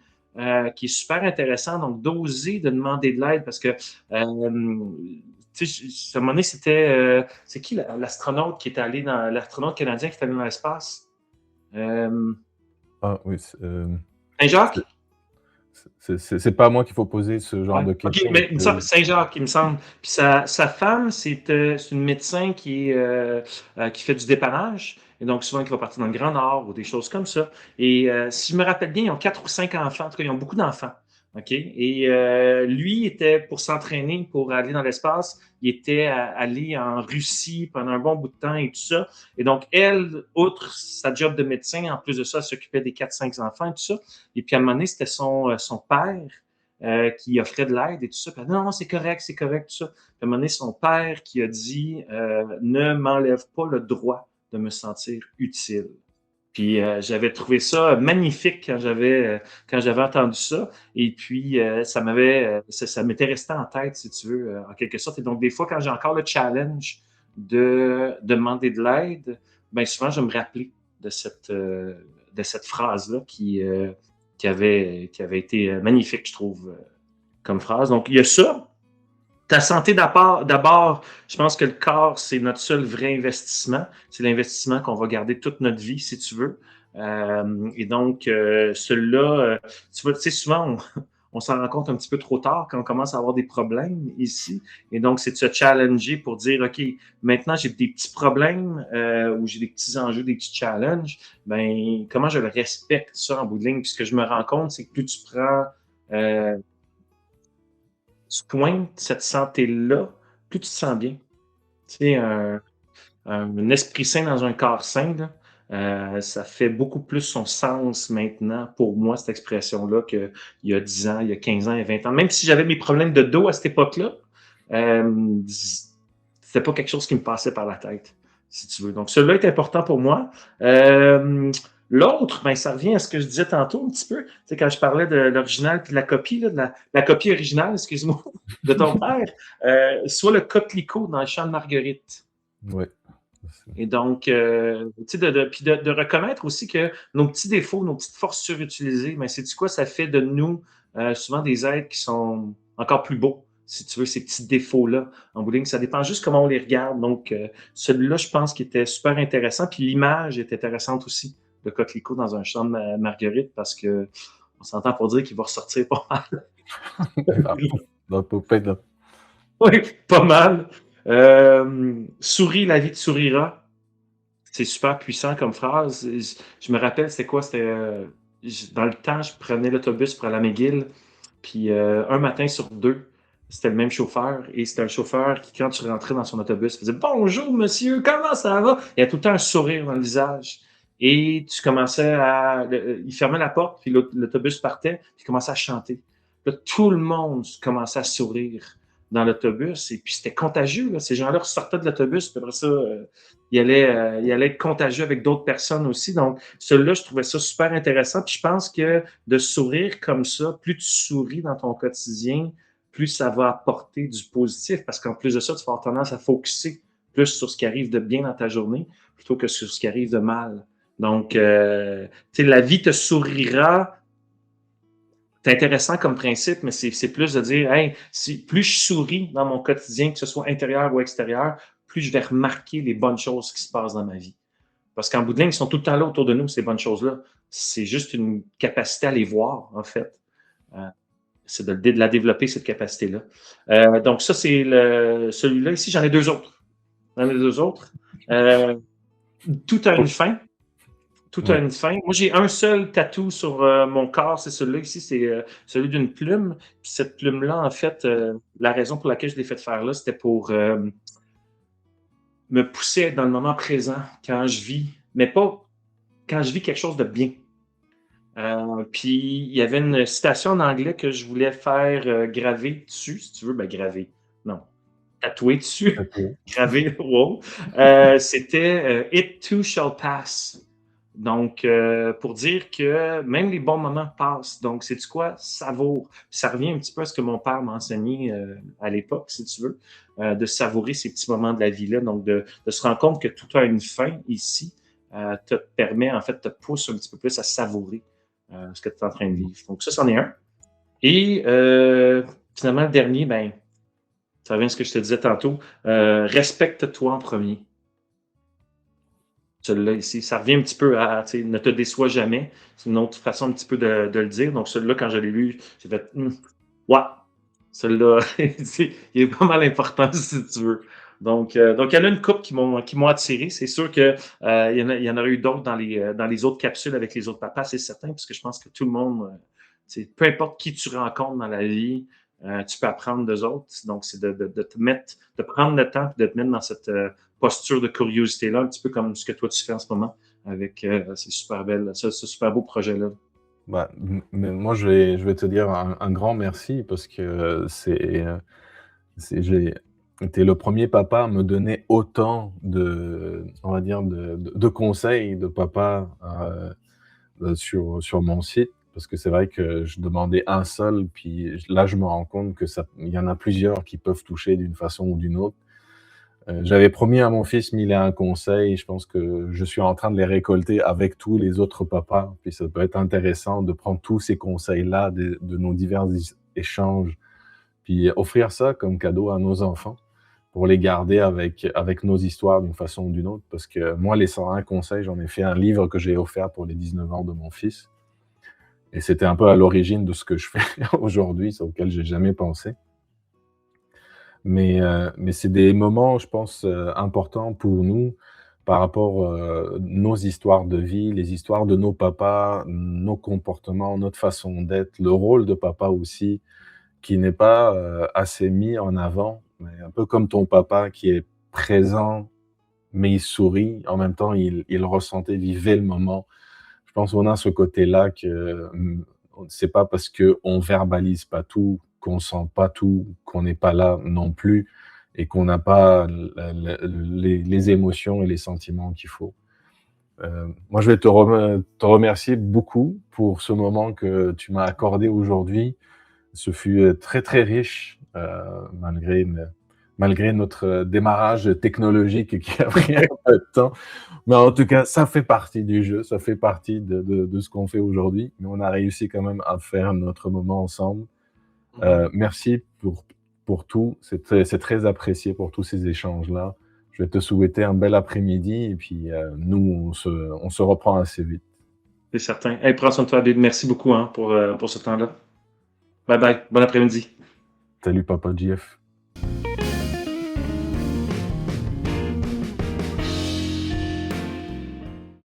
qui est super intéressant. Donc, d'oser de demander de l'aide parce que, tu sais, à un moment donné, c'est qui l'astronaute qui est allé l'astronaute canadien qui est allé dans l'espace? Euh, Ah oui, Saint-Jacques? c'est pas à moi qu'il faut poser ce genre Ouais. de OK, questions. mais il me semble, Saint-Jacques, il me semble. Puis sa femme, c'est une médecin qui fait du dépannage. Et donc, souvent, qui va partir dans le Grand Nord ou des choses comme ça. Et si je me rappelle bien, ils ont 4 ou 5 enfants. En tout cas, ils ont beaucoup d'enfants. OK? Et lui était pour s'entraîner pour aller dans l'espace. Il était allé en Russie pendant un bon bout de temps et tout ça. Et donc, elle, outre sa job de médecin, en plus de ça, elle s'occupait des 4, 5 enfants et tout ça. Et puis, à un moment donné, c'était son père qui offrait de l'aide et tout ça. Puis, non, non, c'est correct, tout ça. Puis, à un moment donné, son père qui a dit ne m'enlève pas le droit de me sentir utile. Puis j'avais trouvé ça magnifique quand j'avais entendu ça. Et puis ça m'était resté en tête, si tu veux, en quelque sorte. Et donc, des fois, quand j'ai encore le challenge de demander de l'aide, ben souvent, je me rappelais de cette phrase-là qui avait été magnifique, je trouve, comme phrase. Donc, il y a ça. Ta santé d'abord, je pense que le corps, c'est notre seul vrai investissement. C'est l'investissement qu'on va garder toute notre vie, si tu veux. Et donc, celui-là, tu sais, souvent, on s'en rend compte un petit peu trop tard quand on commence à avoir des problèmes ici. Et donc, c'est de se challenger pour dire, OK, maintenant, j'ai des petits problèmes ou j'ai des petits enjeux, des petits challenges. Ben, comment je le respecte, ça, en bout de ligne? Puis ce que je me rends compte, c'est que plus tu prends soin de cette santé-là, plus tu te sens bien. Tu sais, un esprit sain dans un corps sain, là, ça fait beaucoup plus son sens maintenant pour moi, cette expression-là, qu'il y a 10 ans, il y a 15 ans, il y a 20 ans. Même si j'avais mes problèmes de dos à cette époque-là, c'était pas quelque chose qui me passait par la tête, si tu veux. Donc, celui-là est important pour moi. L'autre, ben, ça revient à ce que je disais tantôt un petit peu. Tu sais, quand je parlais de l'original puis de la copie, là, la copie originale, excuse-moi, de ton père, soit le coquelicot dans le champ de Marguerite. Ouais. Et donc, tu sais, puis de reconnaître aussi que nos petits défauts, nos petites forces surutilisées, mais c'est du quoi ça fait de nous souvent des êtres qui sont encore plus beaux, si tu veux, ces petits défauts-là en bowling. Ça dépend juste comment on les regarde. Donc, celui-là, je pense qu'il était super intéressant. Puis l'image est intéressante aussi de Coquelicot dans un champ de Marguerite parce que on s'entend pour dire qu'il va ressortir pas mal. Dans Popeye, là. Oui, pas mal. Souris, la vie te sourira. C'est super puissant comme phrase. Je me rappelle, c'était quoi? Dans le temps, je prenais l'autobus pour aller à McGill, puis un matin sur deux, c'était le même chauffeur, et c'était un chauffeur qui, quand tu rentrais dans son autobus, faisait «Bonjour, monsieur, comment ça va?» Il y a tout le temps un sourire dans le visage. Et tu commençais il fermait la porte, puis l'autobus partait, puis il commençait à chanter. Là, tout le monde commençait à sourire dans l'autobus, et puis c'était contagieux. Là. Ces gens-là ressortaient de l'autobus, puis après ça, il allait être contagieux avec d'autres personnes aussi. Donc, celui-là, je trouvais ça super intéressant. Puis je pense que de sourire comme ça, plus tu souris dans ton quotidien, plus ça va apporter du positif. Parce qu'en plus de ça, tu vas avoir tendance à focuser plus sur ce qui arrive de bien dans ta journée plutôt que sur ce qui arrive de mal. Donc, tu sais, la vie te sourira c'est intéressant comme principe, mais c'est plus de dire, hey, si, plus je souris dans mon quotidien, que ce soit intérieur ou extérieur, plus je vais remarquer les bonnes choses qui se passent dans ma vie. Parce qu'en bout de ligne, ils sont tout le temps là autour de nous, ces bonnes choses-là. C'est juste une capacité à les voir, en fait. Euh, c'est de la développer, cette capacité-là. Donc, ça, c'est celui-là. Ici, j'en ai deux autres. J'en ai deux autres. Euh, tout a une Oh, fin. Tout a ouais, une fin. Moi, j'ai un seul tatou sur mon corps, c'est celui-là ici, c'est celui d'une plume. Puis cette plume-là, en fait, la raison pour laquelle je l'ai fait faire là, c'était pour me pousser à être dans le moment présent quand je vis, mais pas quand je vis quelque chose de bien. Puis il y avait une citation en anglais que je voulais faire graver dessus, si tu veux, ben graver. Non, tatouer dessus, tatoué. graver, wow. C'était It too shall pass. Donc, pour dire que même les bons moments passent. Donc, c'est du quoi? Savoure. Puis ça revient un petit peu à ce que mon père m'a enseigné à l'époque, si tu veux, de savourer ces petits moments de la vie-là. Donc, de se rendre compte que tout a une fin ici, te permet, en fait, te pousse un petit peu plus à savourer ce que tu es en train de vivre. Donc, ça, c'en est un. Et finalement, le dernier, ben, ça revient à ce que je te disais tantôt. Respecte-toi en premier. Celui-là ici, ça revient un petit peu à, tu sais, ne te déçois jamais. C'est une autre façon un petit peu de le dire. Donc, celui-là, quand je l'ai lu, j'ai fait, ouais, celui-là, il est pas mal important si tu veux. Donc, il y en a une couple qui m'ont attiré. C'est sûr que il y en aurait eu d'autres dans les autres capsules avec les autres papas, c'est certain, parce que je pense que tout le monde, peu importe qui tu rencontres dans la vie, tu peux apprendre d'eux autres. Donc, c'est de te mettre, de prendre le temps et de te mettre dans cette posture de curiosité-là, un petit peu comme ce que toi tu fais en ce moment avec ces super belles, ce super beau projet-là. Bah, mais moi, je vais te dire un grand merci parce que j'ai été le premier papa à me donner autant de, on va dire, de conseils de papa, sur mon site. Parce que c'est vrai que je demandais un seul, puis là, je me rends compte que ça il y en a plusieurs qui peuvent toucher d'une façon ou d'une autre. J'avais promis à mon fils 1001 conseils, je pense que je suis en train de les récolter avec tous les autres papas. Puis ça peut être intéressant de prendre tous ces conseils-là de nos divers échanges, puis offrir ça comme cadeau à nos enfants pour les garder avec nos histoires d'une façon ou d'une autre. Parce que moi, les 101 conseils, j'en ai fait un livre que j'ai offert pour les 19 ans de mon fils et c'était un peu à l'origine de ce que je fais aujourd'hui, c'est auquel j'ai jamais pensé. Mais c'est des moments, je pense, importants pour nous par rapport, nos histoires de vie, les histoires de nos papas, nos comportements, notre façon d'être, le rôle de papa aussi, qui n'est pas, assez mis en avant, mais un peu comme ton papa qui est présent, mais il sourit, en même temps il ressentait, vivait le moment. Je pense qu'on a ce côté-là que, c'est pas parce qu'on verbalise pas tout, qu'on sent pas tout, qu'on n'est pas là non plus et qu'on n'a pas les émotions et les sentiments qu'il faut. Moi, je vais te remercier beaucoup pour ce moment que tu m'as accordé aujourd'hui. Ce fut, très, très riche, malgré notre démarrage technologique qui a pris un peu de temps. Mais en tout cas, ça fait partie du jeu, ça fait partie de ce qu'on fait aujourd'hui. Mais on a réussi quand même à faire notre moment ensemble. Mhm. Merci pour tout. C'est très apprécié pour tous ces échanges-là. Je vais te souhaiter un bel après-midi et puis, nous, on se reprend assez vite. C'est certain. Hey, prends soin de toi, David. Merci beaucoup hein, pour ce temps-là. Bye bye. Bon après-midi. Salut papa JF.